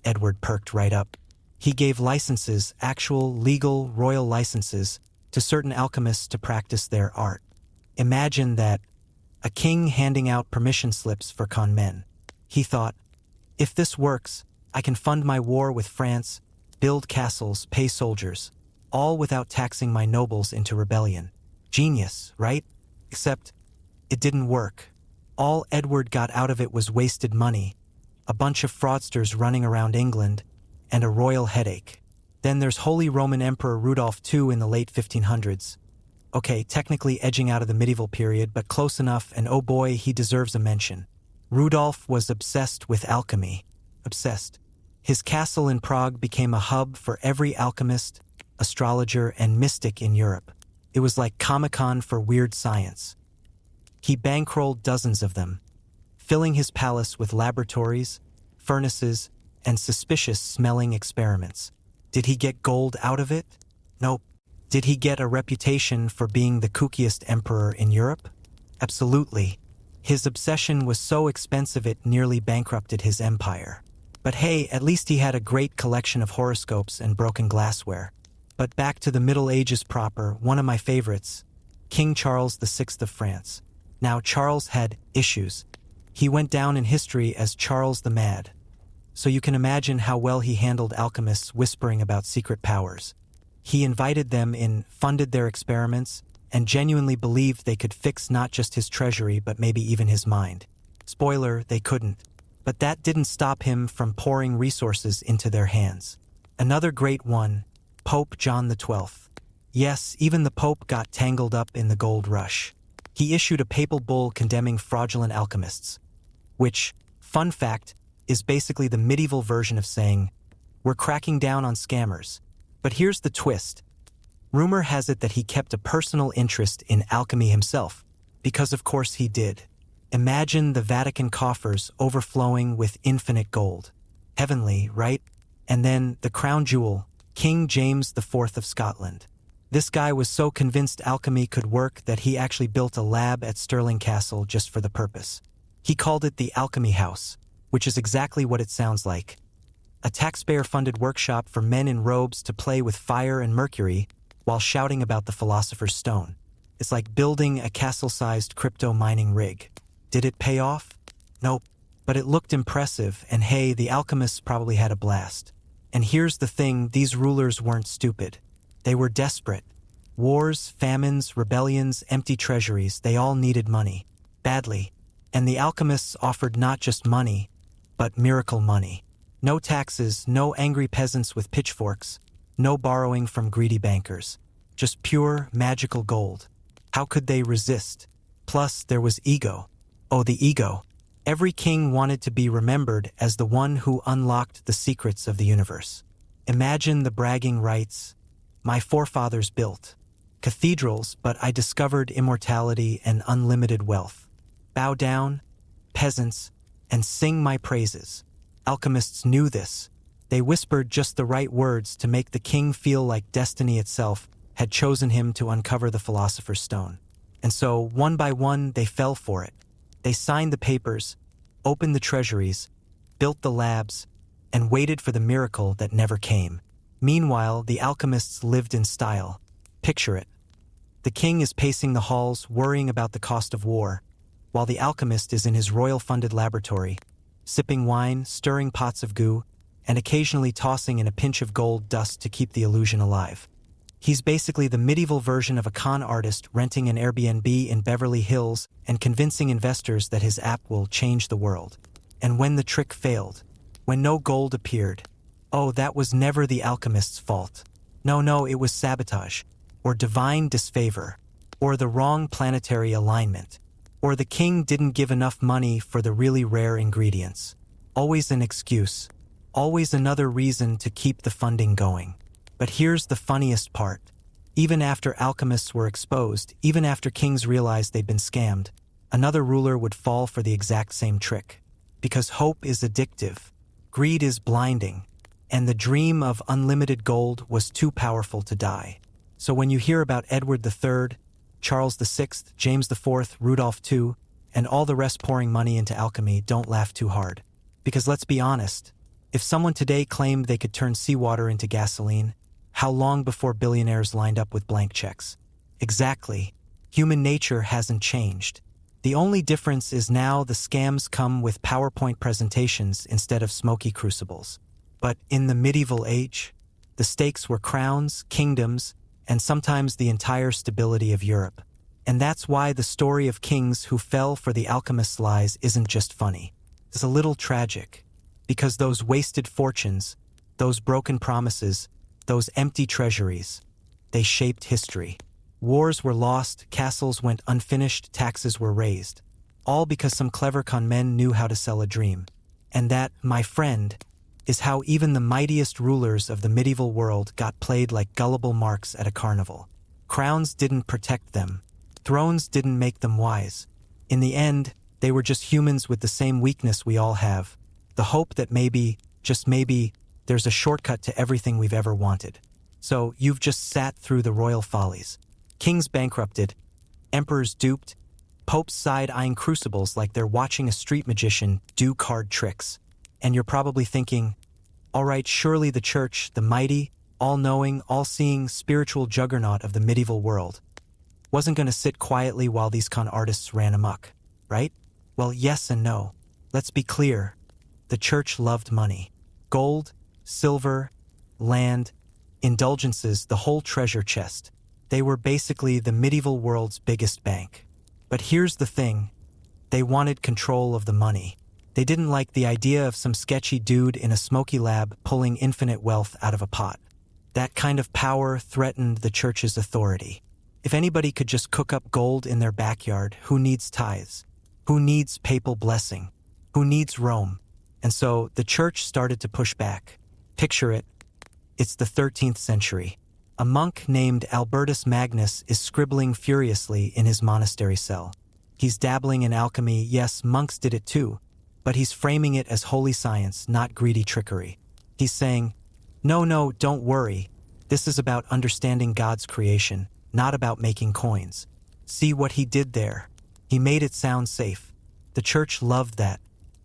Edward perked right up. He gave licenses, actual, legal, royal licenses, to certain alchemists to practice their art. Imagine that, a king handing out permission slips for con men. He thought, if this works, I can fund my war with France, build castles, pay soldiers, all without taxing my nobles into rebellion. Genius, right? Except, it didn't work. All Edward got out of it was wasted money, a bunch of fraudsters running around England, and a royal headache. Then there's Holy Roman Emperor Rudolph II in the late 1500s. Okay, technically edging out of the medieval period, but close enough, and oh boy, he deserves a mention. Rudolph was obsessed with alchemy. Obsessed. His castle in Prague became a hub for every alchemist, astrologer, and mystic in Europe. It was like Comic-Con for weird science. He bankrolled dozens of them, filling his palace with laboratories, furnaces, and suspicious-smelling experiments. Did he get gold out of it? Nope. Did he get a reputation for being the kookiest emperor in Europe? Absolutely. His obsession was so expensive it nearly bankrupted his empire. But hey, at least he had a great collection of horoscopes and broken glassware. But back to the Middle Ages proper, one of my favorites, King Charles VI of France. Now, Charles had issues. He went down in history as Charles the Mad. So you can imagine how well he handled alchemists whispering about secret powers. He invited them in, funded their experiments, and genuinely believed they could fix not just his treasury but maybe even his mind. Spoiler, they couldn't. But that didn't stop him from pouring resources into their hands. Another great one, Pope John XII. Yes, even the Pope got tangled up in the gold rush. He issued a papal bull condemning fraudulent alchemists, which, fun fact, is basically the medieval version of saying, we're cracking down on scammers. But here's the twist. Rumor has it that he kept a personal interest in alchemy himself, because of course he did. Imagine the Vatican coffers overflowing with infinite gold. Heavenly, right? And then the crown jewel, King James IV of Scotland. This guy was so convinced alchemy could work that he actually built a lab at Stirling Castle just for the purpose. He called it the Alchemy House, which is exactly what it sounds like. A taxpayer-funded workshop for men in robes to play with fire and mercury while shouting about the Philosopher's Stone. It's like building a castle-sized crypto mining rig. Did it pay off? Nope. But it looked impressive, and hey, the alchemists probably had a blast. And here's the thing, these rulers weren't stupid. They were desperate. Wars, famines, rebellions, empty treasuries, they all needed money. Badly. And the alchemists offered not just money, but miracle money. No taxes, no angry peasants with pitchforks, no borrowing from greedy bankers. Just pure, magical gold. How could they resist? Plus, there was ego. Oh, the ego. Every king wanted to be remembered as the one who unlocked the secrets of the universe. Imagine the bragging rights. My forefathers built cathedrals, but I discovered immortality and unlimited wealth. Bow down, peasants, and sing my praises. Alchemists knew this. They whispered just the right words to make the king feel like destiny itself had chosen him to uncover the Philosopher's Stone. And so, one by one, they fell for it. They signed the papers, opened the treasuries, built the labs, and waited for the miracle that never came. Meanwhile, the alchemists lived in style. Picture it. The king is pacing the halls, worrying about the cost of war, while the alchemist is in his royal-funded laboratory, sipping wine, stirring pots of goo, and occasionally tossing in a pinch of gold dust to keep the illusion alive. He's basically the medieval version of a con artist renting an Airbnb in Beverly Hills and convincing investors that his app will change the world. And when the trick failed, when no gold appeared, oh, that was never the alchemist's fault. No, it was sabotage, or divine disfavor, or the wrong planetary alignment, or the king didn't give enough money for the really rare ingredients. Always an excuse, always another reason to keep the funding going. But here's the funniest part. Even after alchemists were exposed, even after kings realized they'd been scammed, another ruler would fall for the exact same trick. Because hope is addictive, greed is blinding, and the dream of unlimited gold was too powerful to die. So when you hear about Edward III, Charles VI, James IV, Rudolph II, and all the rest pouring money into alchemy, don't laugh too hard. Because let's be honest, if someone today claimed they could turn seawater into gasoline, how long before billionaires lined up with blank checks? Exactly. Human nature hasn't changed. The only difference is now the scams come with PowerPoint presentations instead of smoky crucibles. But in the medieval age, the stakes were crowns, kingdoms, and sometimes the entire stability of Europe. And that's why the story of kings who fell for the alchemist's lies isn't just funny. It's a little tragic, because those wasted fortunes, those broken promises, those empty treasuries, they shaped history. Wars were lost, castles went unfinished, taxes were raised. All because some clever con men knew how to sell a dream. And that, my friend, is how even the mightiest rulers of the medieval world got played like gullible marks at a carnival. Crowns didn't protect them. Thrones didn't make them wise. In the end, they were just humans with the same weakness we all have. The hope that maybe, just maybe, there's a shortcut to everything we've ever wanted. So you've just sat through the royal follies. Kings bankrupted, emperors duped, popes side-eyeing crucibles like they're watching a street magician do card tricks. And you're probably thinking, all right, surely the church, the mighty, all-knowing, all-seeing, spiritual juggernaut of the medieval world, wasn't going to sit quietly while these con artists ran amok, right? Well, yes and no. Let's be clear. The church loved money. Gold, silver, land, indulgences, the whole treasure chest. They were basically the medieval world's biggest bank. But here's the thing. They wanted control of the money. They didn't like the idea of some sketchy dude in a smoky lab pulling infinite wealth out of a pot. That kind of power threatened the church's authority. If anybody could just cook up gold in their backyard, who needs tithes? Who needs papal blessing? Who needs Rome? And so the church started to push back. Picture it. It's the 13th century. A monk named Albertus Magnus is scribbling furiously in his monastery cell. He's dabbling in alchemy. Yes, monks did it too. But he's framing it as holy science, not greedy trickery. He's saying, no, don't worry. This is about understanding God's creation, not about making coins. See what he did there? He made it sound safe. The church loved that.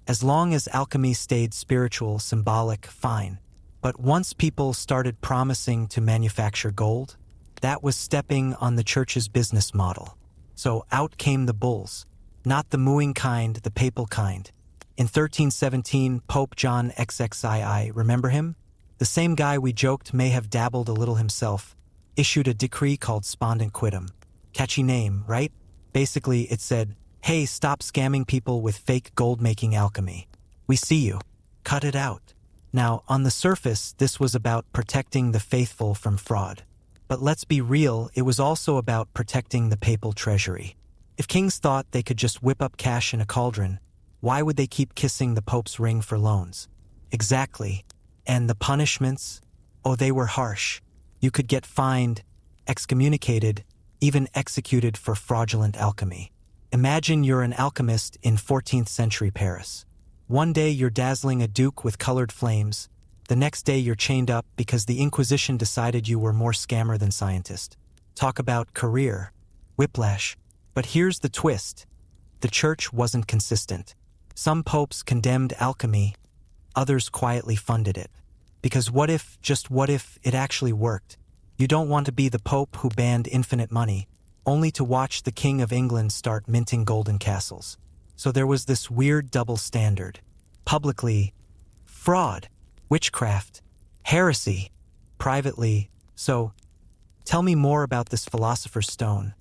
As long as alchemy stayed spiritual, symbolic, fine. But once people started promising to manufacture gold, that was stepping on the church's business model. So out came the bulls. Not the mooing kind, the papal kind. In 1317, Pope John XXII, remember him? The same guy we joked may have dabbled a little himself, issued a decree called Spondent Quidem. Catchy name, right? Basically, it said, hey, stop scamming people with fake gold-making alchemy. We see you. Cut it out. Now, on the surface, this was about protecting the faithful from fraud. But let's be real, it was also about protecting the papal treasury. If kings thought they could just whip up cash in a cauldron, why would they keep kissing the Pope's ring for loans? Exactly. And the punishments? Oh, they were harsh. You could get fined, excommunicated, even executed for fraudulent alchemy. Imagine you're an alchemist in 14th century Paris. One day you're dazzling a duke with colored flames. The next day you're chained up because the Inquisition decided you were more scammer than scientist. Talk about career. Whiplash. But here's the twist. The church wasn't consistent. Some popes condemned alchemy, others quietly funded it. Because what if, just what if, it actually worked? You don't want to be the pope who banned infinite money, only to watch the King of England start minting golden castles. So there was this weird double standard. Publicly, fraud, witchcraft, heresy. Privately, so tell me more about this philosopher's stone.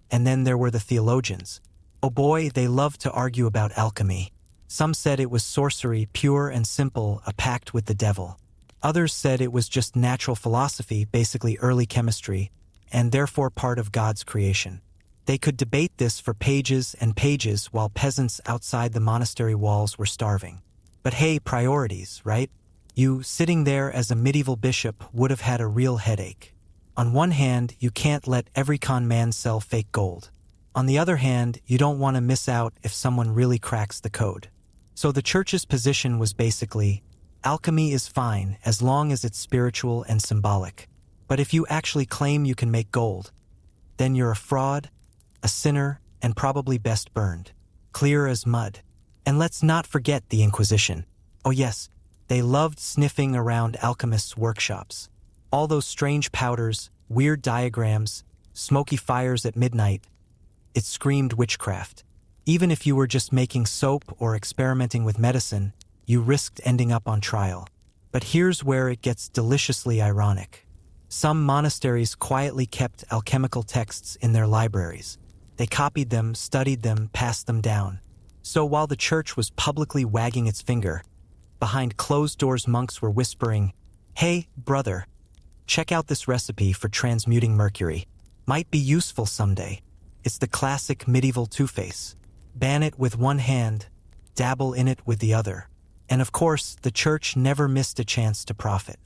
And then there were the theologians. Oh boy, they loved to argue about alchemy. Some said it was sorcery, pure and simple, a pact with the devil. Others said it was just natural philosophy, basically early chemistry, and therefore part of God's creation. They could debate this for pages and pages while peasants outside the monastery walls were starving. But hey, priorities, right? You, sitting there as a medieval bishop, would have had a real headache. On one hand, you can't let every con man sell fake gold. On the other hand, you don't want to miss out if someone really cracks the code. So the church's position was basically, alchemy is fine as long as it's spiritual and symbolic. But if you actually claim you can make gold, then you're a fraud, a sinner, and probably best burned. Clear as mud. And let's not forget the Inquisition. Oh yes, they loved sniffing around alchemists' workshops. All those strange powders, weird diagrams, smoky fires at midnight. It screamed witchcraft. Even if you were just making soap or experimenting with medicine, you risked ending up on trial. But here's where it gets deliciously ironic. Some monasteries quietly kept alchemical texts in their libraries. They copied them, studied them, passed them down. So while the church was publicly wagging its finger, behind closed doors monks were whispering, "Hey, brother, check out this recipe for transmuting mercury. Might be useful someday." It's the classic medieval two-face. Ban it with one hand, dabble in it with the other. And of course, the church never missed a chance to profit.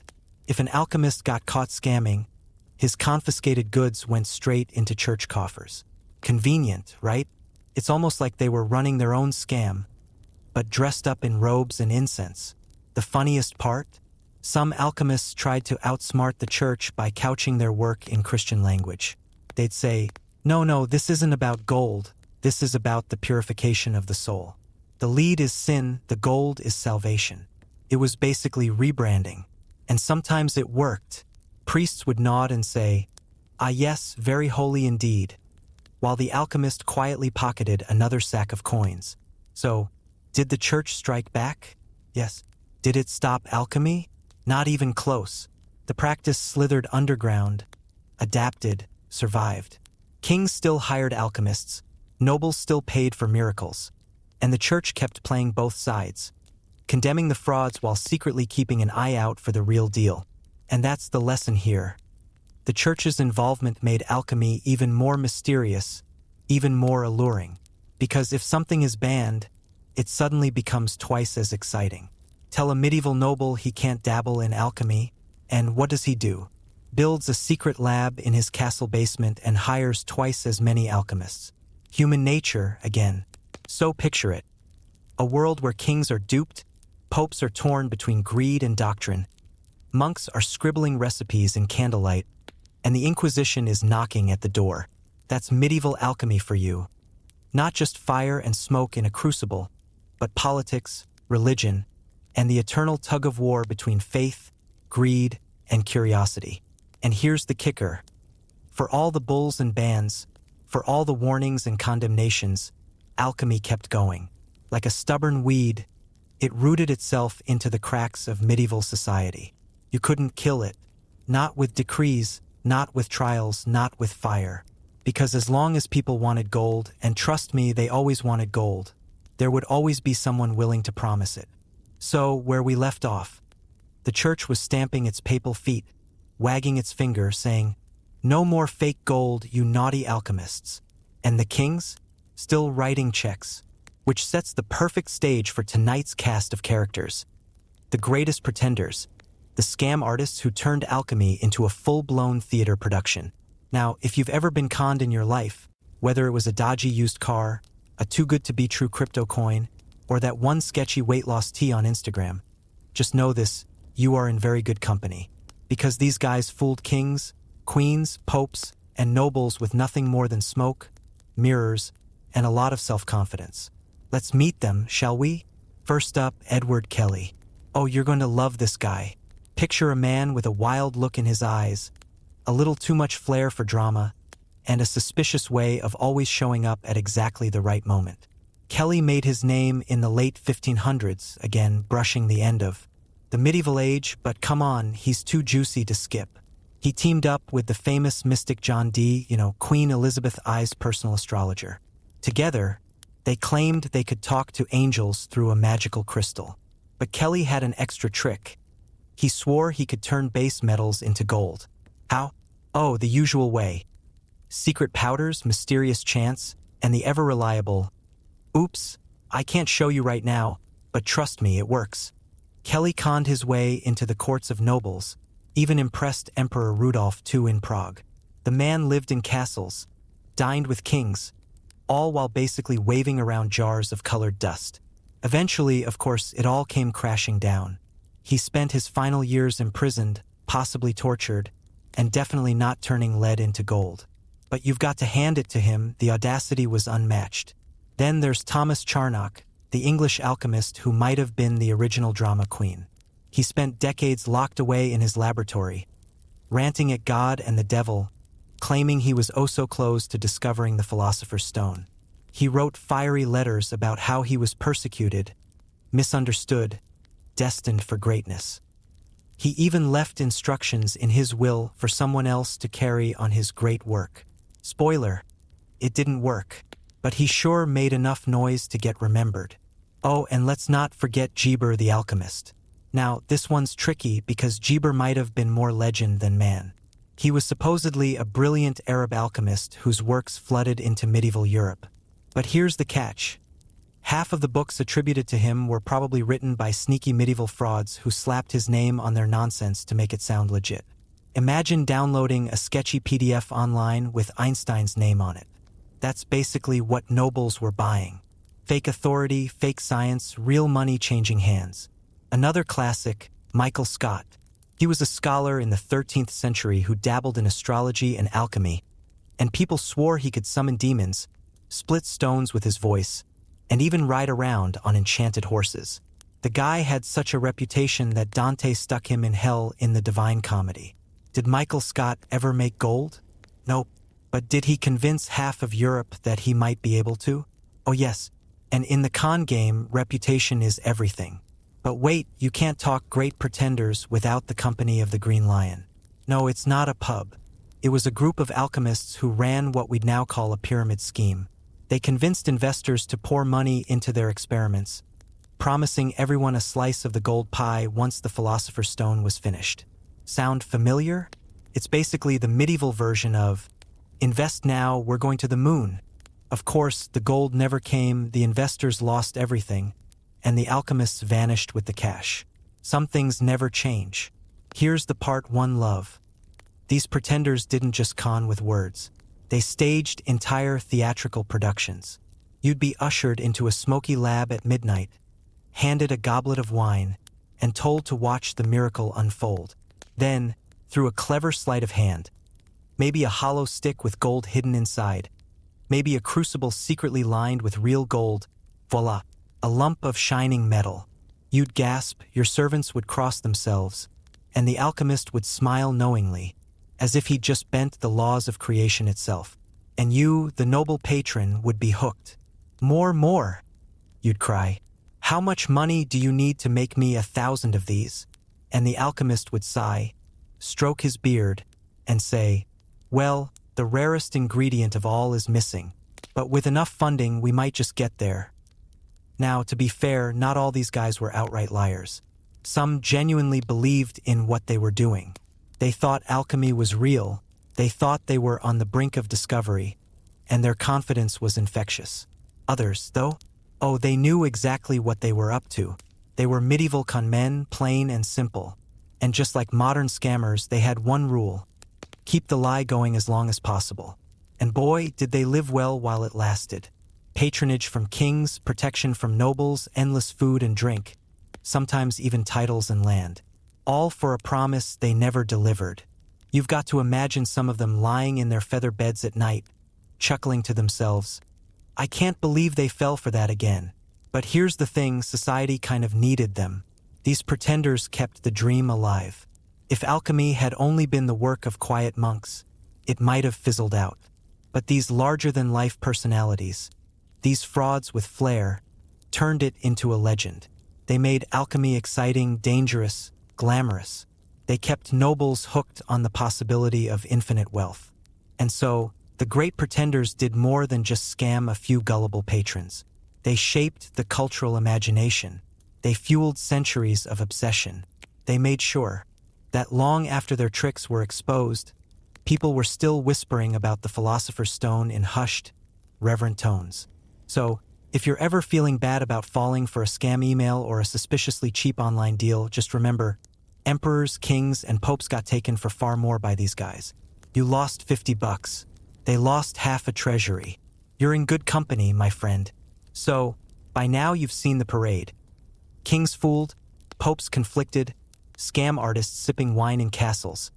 If an alchemist got caught scamming, his confiscated goods went straight into church coffers. Convenient, right? It's almost like they were running their own scam, but dressed up in robes and incense. The funniest part? Some alchemists tried to outsmart the church by couching their work in Christian language. They'd say, no, this isn't about gold. This is about the purification of the soul. The lead is sin, the gold is salvation. It was basically rebranding. And sometimes it worked. Priests would nod and say, "Ah yes, very holy indeed," while the alchemist quietly pocketed another sack of coins. So, did the church strike back? Yes. Did it stop alchemy? Not even close. The practice slithered underground, adapted, survived. Kings still hired alchemists, nobles still paid for miracles, and the church kept playing both sides, condemning the frauds while secretly keeping an eye out for the real deal. And that's the lesson here. The church's involvement made alchemy even more mysterious, even more alluring. Because if something is banned, it suddenly becomes twice as exciting. Tell a medieval noble he can't dabble in alchemy, and what does he do? Builds a secret lab in his castle basement and hires twice as many alchemists. Human nature, again. So picture it. A world where kings are duped, popes are torn between greed and doctrine, monks are scribbling recipes in candlelight, and the Inquisition is knocking at the door. That's medieval alchemy for you. Not just fire and smoke in a crucible, but politics, religion, and the eternal tug-of-war between faith, greed, and curiosity. And here's the kicker. For all the bulls and bans, for all the warnings and condemnations, alchemy kept going. Like a stubborn weed, it rooted itself into the cracks of medieval society. You couldn't kill it. Not with decrees, not with trials, not with fire. Because as long as people wanted gold, and trust me, they always wanted gold, there would always be someone willing to promise it. So, where we left off, the church was stamping its papal feet, wagging its finger, saying, "No more fake gold, you naughty alchemists." And the kings? Still writing checks, which sets the perfect stage for tonight's cast of characters. The greatest pretenders, the scam artists who turned alchemy into a full-blown theater production. Now, if you've ever been conned in your life, whether it was a dodgy used car, a too-good-to-be-true crypto coin, or that one sketchy weight loss tea on Instagram, just know this, you are in very good company. Because these guys fooled kings, queens, popes, and nobles with nothing more than smoke, mirrors, and a lot of self-confidence. Let's meet them, shall we? First up, Edward Kelly. Oh, you're going to love this guy. Picture a man with a wild look in his eyes, a little too much flair for drama, and a suspicious way of always showing up at exactly the right moment. Kelly made his name in the late 1500s, again brushing the end of the medieval age, but come on, he's too juicy to skip. He teamed up with the famous mystic John Dee, Queen Elizabeth I's personal astrologer. Together, they claimed they could talk to angels through a magical crystal. But Kelly had an extra trick. He swore he could turn base metals into gold. How? Oh, the usual way. secret powders, mysterious chants, and the ever-reliable, "Oops, I can't show you right now, but trust me, it works." Kelly conned his way into the courts of nobles, even impressed Emperor Rudolph II in Prague. The man lived in castles, dined with kings, all while basically waving around jars of colored dust. Eventually, of course, it all came crashing down. He spent his final years imprisoned, possibly tortured, and definitely not turning lead into gold. But you've got to hand it to him, the audacity was unmatched. Then there's Thomas Charnock, the English alchemist who might have been the original drama queen. He spent decades locked away in his laboratory, ranting at God and the devil, claiming he was oh so close to discovering the Philosopher's Stone. He wrote fiery letters about how he was persecuted, misunderstood, destined for greatness. He even left instructions in his will for someone else to carry on his great work. Spoiler, it didn't work, but he sure made enough noise to get remembered. Oh, and let's not forget Geber the alchemist. Now, this one's tricky because Geber might have been more legend than man. He was supposedly a brilliant Arab alchemist whose works flooded into medieval Europe. But here's the catch. Half of the books attributed to him were probably written by sneaky medieval frauds who slapped his name on their nonsense to make it sound legit. Imagine downloading a sketchy PDF online with Einstein's name on it. That's basically what nobles were buying. Fake authority, fake science, real money changing hands. Another classic, Michael Scott. He was a scholar in the 13th century who dabbled in astrology and alchemy, and people swore he could summon demons, split stones with his voice, and even ride around on enchanted horses. The guy had such a reputation that Dante stuck him in hell in the Divine Comedy. Did Michael Scott ever make gold? Nope. But did he convince half of Europe that he might be able to? Oh yes, and in the con game, reputation is everything. But wait, you can't talk great pretenders without the company of the Green Lion. No, it's not a pub. It was a group of alchemists who ran what we'd now call a pyramid scheme. They convinced investors to pour money into their experiments, promising everyone a slice of the gold pie once the Philosopher's Stone was finished. Sound familiar? It's basically the medieval version of, invest now, we're going to the moon. Of course, the gold never came, the investors lost everything, and the alchemists vanished with the cash. Some things never change. Here's the part one love. These pretenders didn't just con with words. They staged entire theatrical productions. You'd be ushered into a smoky lab at midnight, handed a goblet of wine, and told to watch the miracle unfold. Then, through a clever sleight of hand, maybe a hollow stick with gold hidden inside, maybe a crucible secretly lined with real gold, voila, a lump of shining metal. You'd gasp, your servants would cross themselves, and the alchemist would smile knowingly, as if he'd just bent the laws of creation itself. And you, the noble patron, would be hooked. More, you'd cry. How much money do you need to make me 1,000 of these? And the alchemist would sigh, stroke his beard, and say, well, the rarest ingredient of all is missing, but with enough funding we might just get there. Now, to be fair, not all these guys were outright liars. Some genuinely believed in what they were doing. They thought alchemy was real, they thought they were on the brink of discovery, and their confidence was infectious. Others, though? Oh, they knew exactly what they were up to. They were medieval con men, plain and simple. And just like modern scammers, they had one rule: keep the lie going as long as possible. And boy, did they live well while it lasted. Patronage from kings, protection from nobles, endless food and drink, sometimes even titles and land. All for a promise they never delivered. You've got to imagine some of them lying in their feather beds at night, chuckling to themselves, I can't believe they fell for that again. But here's the thing, society kind of needed them. These pretenders kept the dream alive. If alchemy had only been the work of quiet monks, it might have fizzled out. But these larger-than-life personalities, these frauds with flair, turned it into a legend. They made alchemy exciting, dangerous, glamorous. They kept nobles hooked on the possibility of infinite wealth. And so, the great pretenders did more than just scam a few gullible patrons. They shaped the cultural imagination. They fueled centuries of obsession. They made sure that long after their tricks were exposed, people were still whispering about the philosopher's stone in hushed, reverent tones. So, if you're ever feeling bad about falling for a scam email or a suspiciously cheap online deal, just remember, emperors, kings, and popes got taken for far more by these guys. You lost $50. They lost half a treasury. You're in good company, my friend. So, by now you've seen the parade. Kings fooled, popes conflicted, scam artists sipping wine in castles,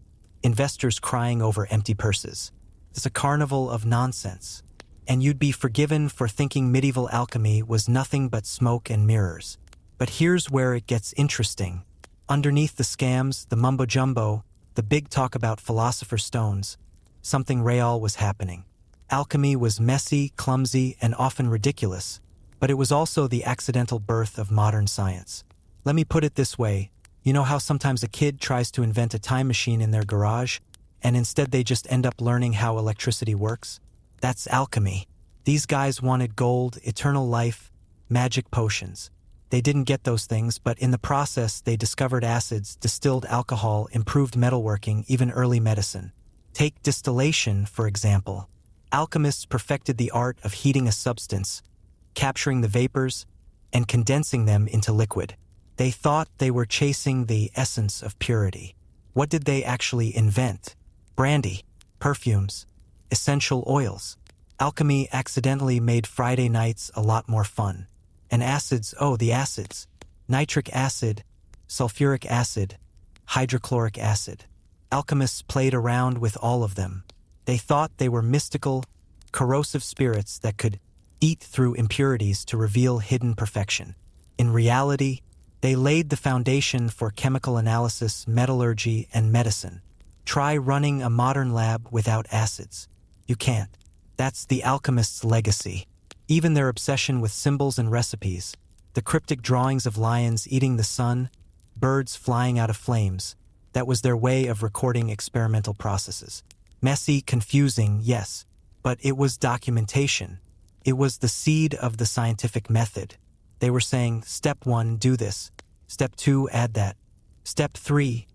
investors crying over empty purses. It's a carnival of nonsense. And you'd be forgiven for thinking medieval alchemy was nothing but smoke and mirrors. But here's where it gets interesting. Underneath the scams, the mumbo-jumbo, the big talk about philosopher's stones, something real was happening. Alchemy was messy, clumsy, and often ridiculous, but it was also the accidental birth of modern science. Let me put it this way. You know how sometimes a kid tries to invent a time machine in their garage, and instead they just end up learning how electricity works? That's alchemy. These guys wanted gold, eternal life, magic potions. They didn't get those things, but in the process they discovered acids, distilled alcohol, improved metalworking, even early medicine. Take distillation, for example. Alchemists perfected the art of heating a substance, capturing the vapors, and condensing them into liquid. They thought they were chasing the essence of purity. What did they actually invent? Brandy, perfumes, essential oils. Alchemy accidentally made Friday nights a lot more fun. And acids, oh, the acids. Nitric acid, sulfuric acid, hydrochloric acid. Alchemists played around with all of them. They thought they were mystical, corrosive spirits that could eat through impurities to reveal hidden perfection. In reality, they laid the foundation for chemical analysis, metallurgy, and medicine. Try running a modern lab without acids. You can't. That's the alchemists' legacy. Even their obsession with symbols and recipes, the cryptic drawings of lions eating the sun, birds flying out of flames, that was their way of recording experimental processes. Messy, confusing, yes, but it was documentation. It was the seed of the scientific method. They were saying, step 1, do this. Step 2, add that. Step 3,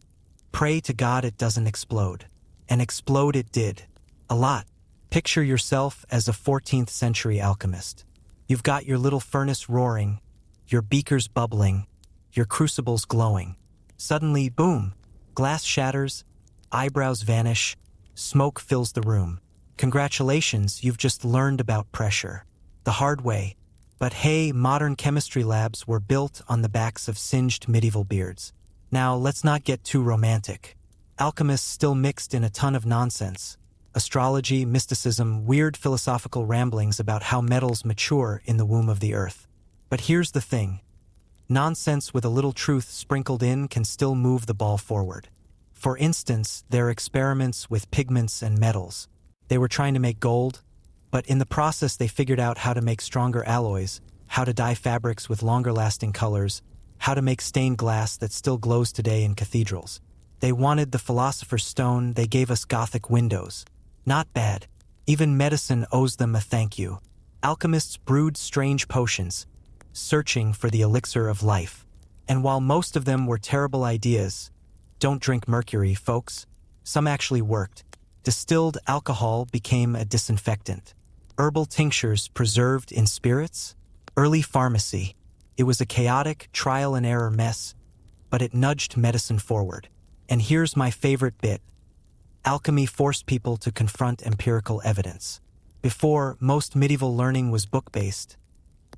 pray to God it doesn't explode. And explode it did. A lot. Picture yourself as a 14th century alchemist. You've got your little furnace roaring, your beakers bubbling, your crucibles glowing. Suddenly, boom, glass shatters, eyebrows vanish, smoke fills the room. Congratulations, you've just learned about pressure. The hard way. But hey, modern chemistry labs were built on the backs of singed medieval beards. Now, let's not get too romantic. Alchemists still mixed in a ton of nonsense. Astrology, mysticism, weird philosophical ramblings about how metals mature in the womb of the earth. But here's the thing. Nonsense with a little truth sprinkled in can still move the ball forward. For instance, their experiments with pigments and metals. They were trying to make gold, but in the process they figured out how to make stronger alloys, how to dye fabrics with longer-lasting colors, how to make stained glass that still glows today in cathedrals. They wanted the philosopher's stone, they gave us Gothic windows. Not bad. Even medicine owes them a thank you. Alchemists brewed strange potions, searching for the elixir of life. And while most of them were terrible ideas, don't drink mercury, folks, some actually worked. Distilled alcohol became a disinfectant. Herbal tinctures preserved in spirits? Early pharmacy. It was a chaotic, trial-and-error mess, but it nudged medicine forward. And here's my favorite bit. Alchemy forced people to confront empirical evidence. Before, most medieval learning was book-based.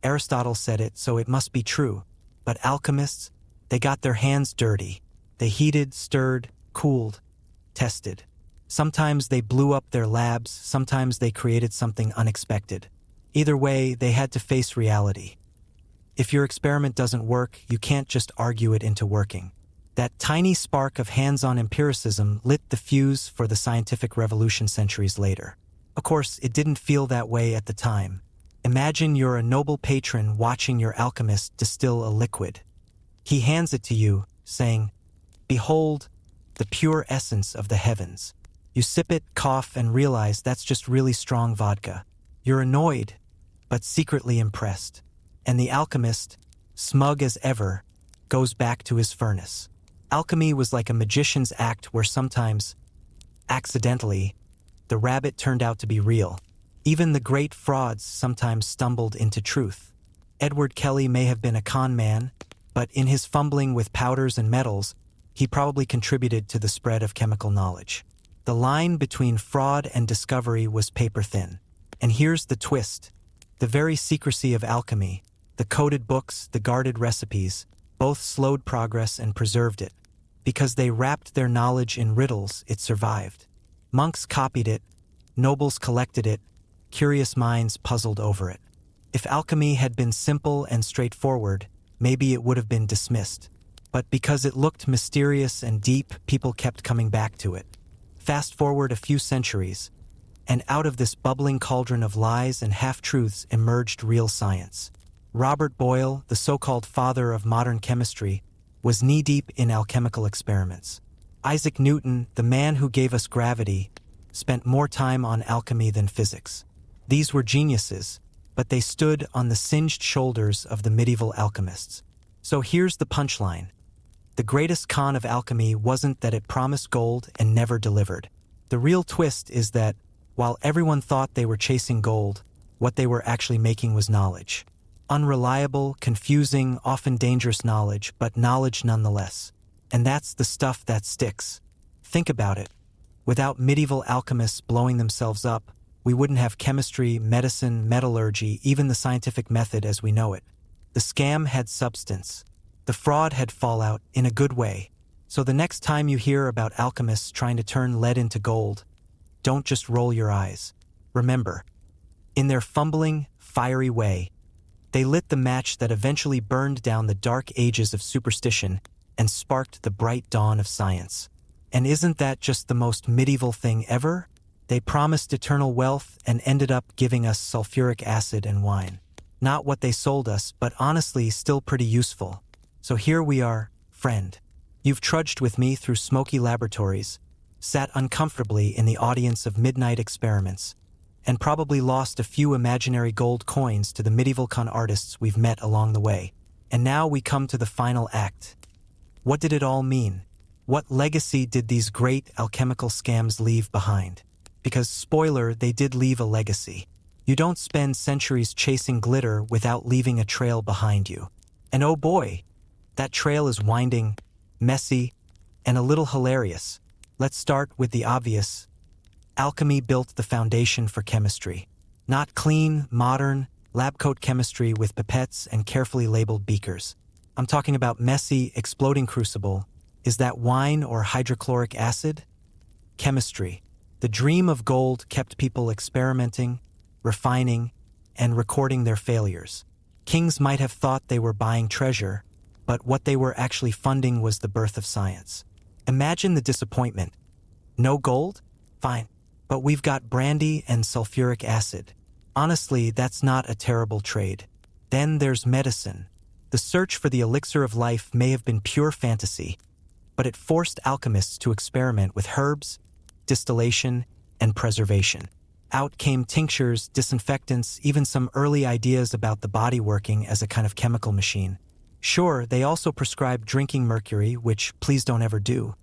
Aristotle said it, so it must be true. But alchemists, they got their hands dirty. They heated, stirred, cooled, tested. Sometimes they blew up their labs, sometimes they created something unexpected. Either way, they had to face reality. If your experiment doesn't work, you can't just argue it into working. That tiny spark of hands-on empiricism lit the fuse for the scientific revolution centuries later. Of course, it didn't feel that way at the time. Imagine you're a noble patron watching your alchemist distill a liquid. He hands it to you, saying, "Behold, the pure essence of the heavens." You sip it, cough, and realize that's just really strong vodka. You're annoyed, but secretly impressed. And the alchemist, smug as ever, goes back to his furnace. Alchemy was like a magician's act where sometimes accidentally, the rabbit turned out to be real. Even the great frauds sometimes stumbled into truth. Edward Kelly may have been a con man, but in his fumbling with powders and metals, he probably contributed to the spread of chemical knowledge. The line between fraud and discovery was paper thin. And here's the twist. The very secrecy of alchemy, the coded books, the guarded recipes, both slowed progress and preserved it. Because they wrapped their knowledge in riddles, it survived. Monks copied it, nobles collected it, curious minds puzzled over it. If alchemy had been simple and straightforward, maybe it would have been dismissed. But because it looked mysterious and deep, people kept coming back to it. Fast forward a few centuries, and out of this bubbling cauldron of lies and half-truths emerged real science. Robert Boyle, the so-called father of modern chemistry, was knee-deep in alchemical experiments. Isaac Newton, the man who gave us gravity, spent more time on alchemy than physics. These were geniuses, but they stood on the singed shoulders of the medieval alchemists. So here's the punchline. The greatest con of alchemy wasn't that it promised gold and never delivered. The real twist is that, while everyone thought they were chasing gold, what they were actually making was knowledge. Unreliable, confusing, often dangerous knowledge, but knowledge nonetheless. And that's the stuff that sticks. Think about it. Without medieval alchemists blowing themselves up, we wouldn't have chemistry, medicine, metallurgy, even the scientific method as we know it. The scam had substance. The fraud had fallout in a good way. So the next time you hear about alchemists trying to turn lead into gold, don't just roll your eyes. Remember, in their fumbling, fiery way, they lit the match that eventually burned down the dark ages of superstition and sparked the bright dawn of science. And isn't that just the most medieval thing ever? They promised eternal wealth and ended up giving us sulfuric acid and wine. Not what they sold us, but honestly still pretty useful. So here we are, friend. You've trudged with me through smoky laboratories, sat uncomfortably in the audience of midnight experiments, and probably lost a few imaginary gold coins to the medieval con artists we've met along the way. And now we come to the final act. What did it all mean? What legacy did these great alchemical scams leave behind? Because, spoiler, they did leave a legacy. You don't spend centuries chasing glitter without leaving a trail behind you. And oh boy, that trail is winding, messy, and a little hilarious. Let's start with the obvious. Alchemy built the foundation for chemistry. Not clean, modern, lab-coat chemistry with pipettes and carefully labeled beakers. I'm talking about messy, exploding crucible. Is that wine or hydrochloric acid? Chemistry. The dream of gold kept people experimenting, refining, and recording their failures. Kings might have thought they were buying treasure, but what they were actually funding was the birth of science. Imagine the disappointment. No gold? Fine. But we've got brandy and sulfuric acid. Honestly, that's not a terrible trade. Then there's medicine. The search for the elixir of life may have been pure fantasy, but it forced alchemists to experiment with herbs, distillation, and preservation. Out came tinctures, disinfectants, even some early ideas about the body working as a kind of chemical machine. Sure, they also prescribed drinking mercury, which please don't ever do.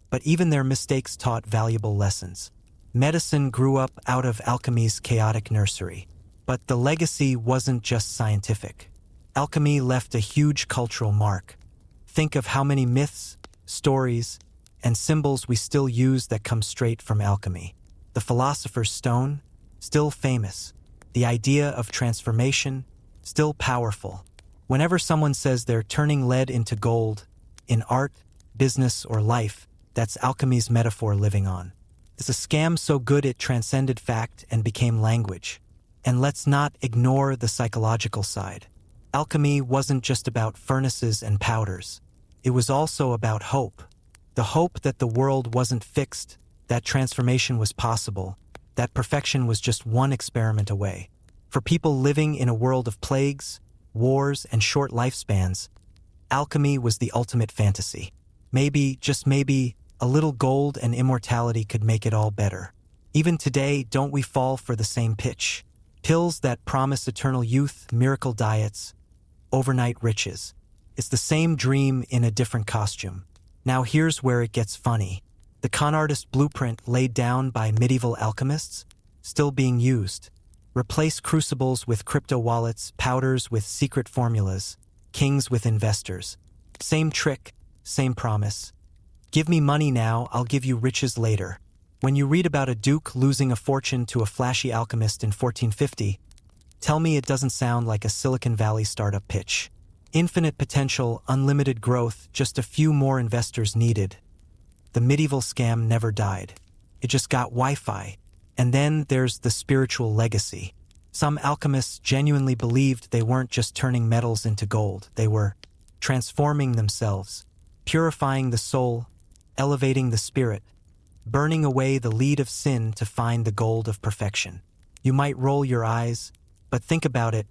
But even their mistakes taught valuable lessons. Medicine grew up out of alchemy's chaotic nursery. But the legacy wasn't just scientific. Alchemy left a huge cultural mark. Think of how many myths, stories, and symbols we still use that come straight from alchemy. The philosopher's stone, still famous. The idea of transformation, still powerful. Whenever someone says they're turning lead into gold, in art, business, or life, that's alchemy's metaphor living on. It's a scam so good it transcended fact and became language. And let's not ignore the psychological side. Alchemy wasn't just about furnaces and powders. It was also about hope. The hope that the world wasn't fixed, that transformation was possible, that perfection was just one experiment away. For people living in a world of plagues, wars, and short lifespans, alchemy was the ultimate fantasy. Maybe, just maybe, a little gold and immortality could make it all better. Even today, don't we fall for the same pitch? Pills that promise eternal youth, miracle diets, overnight riches. It's the same dream in a different costume. Now here's where it gets funny. The con artist blueprint laid down by medieval alchemists, still being used. Replace crucibles with crypto wallets, powders with secret formulas, kings with investors. Same trick, same promise. Give me money now, I'll give you riches later. When you read about a duke losing a fortune to a flashy alchemist in 1450, tell me it doesn't sound like a Silicon Valley startup pitch. Infinite potential, unlimited growth, just a few more investors needed. The medieval scam never died. It just got Wi-Fi. And then there's the spiritual legacy. Some alchemists genuinely believed they weren't just turning metals into gold, they were transforming themselves, purifying the soul, elevating the spirit, burning away the lead of sin to find the gold of perfection. You might roll your eyes, but think about it.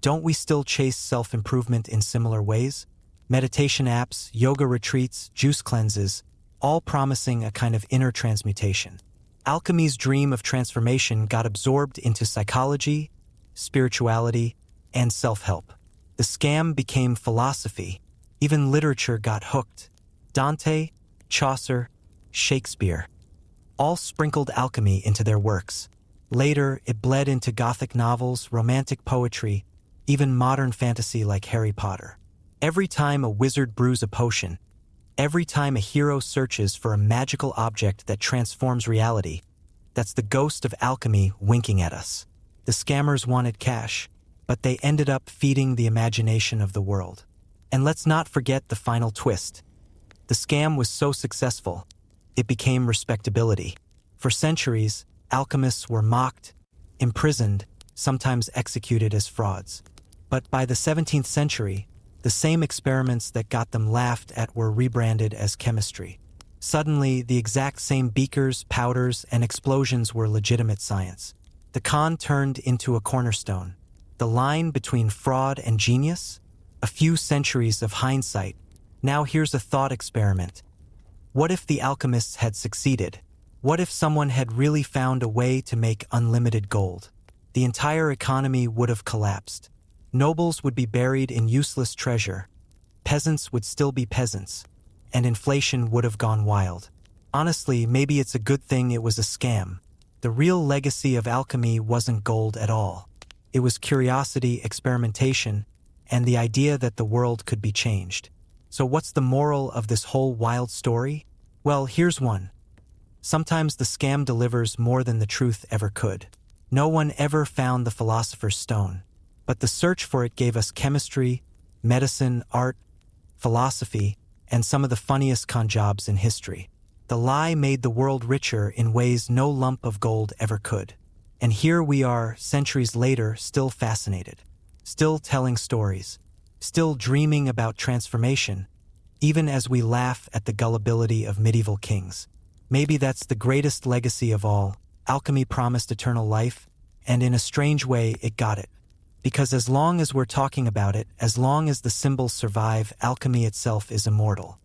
Don't we still chase self-improvement in similar ways? Meditation apps, yoga retreats, juice cleanses, all promising a kind of inner transmutation. Alchemy's dream of transformation got absorbed into psychology, spirituality, and self-help. The scam became philosophy. Even literature got hooked. Dante, Chaucer, Shakespeare all sprinkled alchemy into their works. Later, it bled into Gothic novels, romantic poetry, even modern fantasy like Harry Potter. Every time a wizard brews a potion, every time a hero searches for a magical object that transforms reality, that's the ghost of alchemy winking at us. The scammers wanted cash, but they ended up feeding the imagination of the world. And let's not forget the final twist. The scam was so successful, it became respectability. For centuries, alchemists were mocked, imprisoned, sometimes executed as frauds. But by the 17th century, the same experiments that got them laughed at were rebranded as chemistry. Suddenly, the exact same beakers, powders, and explosions were legitimate science. The con turned into a cornerstone. The line between fraud and genius? A few centuries of hindsight. Now here's a thought experiment. What if the alchemists had succeeded? What if someone had really found a way to make unlimited gold? The entire economy would have collapsed. Nobles would be buried in useless treasure. Peasants would still be peasants. And inflation would have gone wild. Honestly, maybe it's a good thing it was a scam. The real legacy of alchemy wasn't gold at all. It was curiosity, experimentation, and the idea that the world could be changed. So what's the moral of this whole wild story? Well, here's one. Sometimes the scam delivers more than the truth ever could. No one ever found the philosopher's stone. But the search for it gave us chemistry, medicine, art, philosophy, and some of the funniest con jobs in history. The lie made the world richer in ways no lump of gold ever could. And here we are, centuries later, still fascinated, still telling stories, still dreaming about transformation, even as we laugh at the gullibility of medieval kings. Maybe that's the greatest legacy of all. Alchemy promised eternal life, and in a strange way, it got it. Because as long as we're talking about it, as long as the symbols survive, alchemy itself is immortal.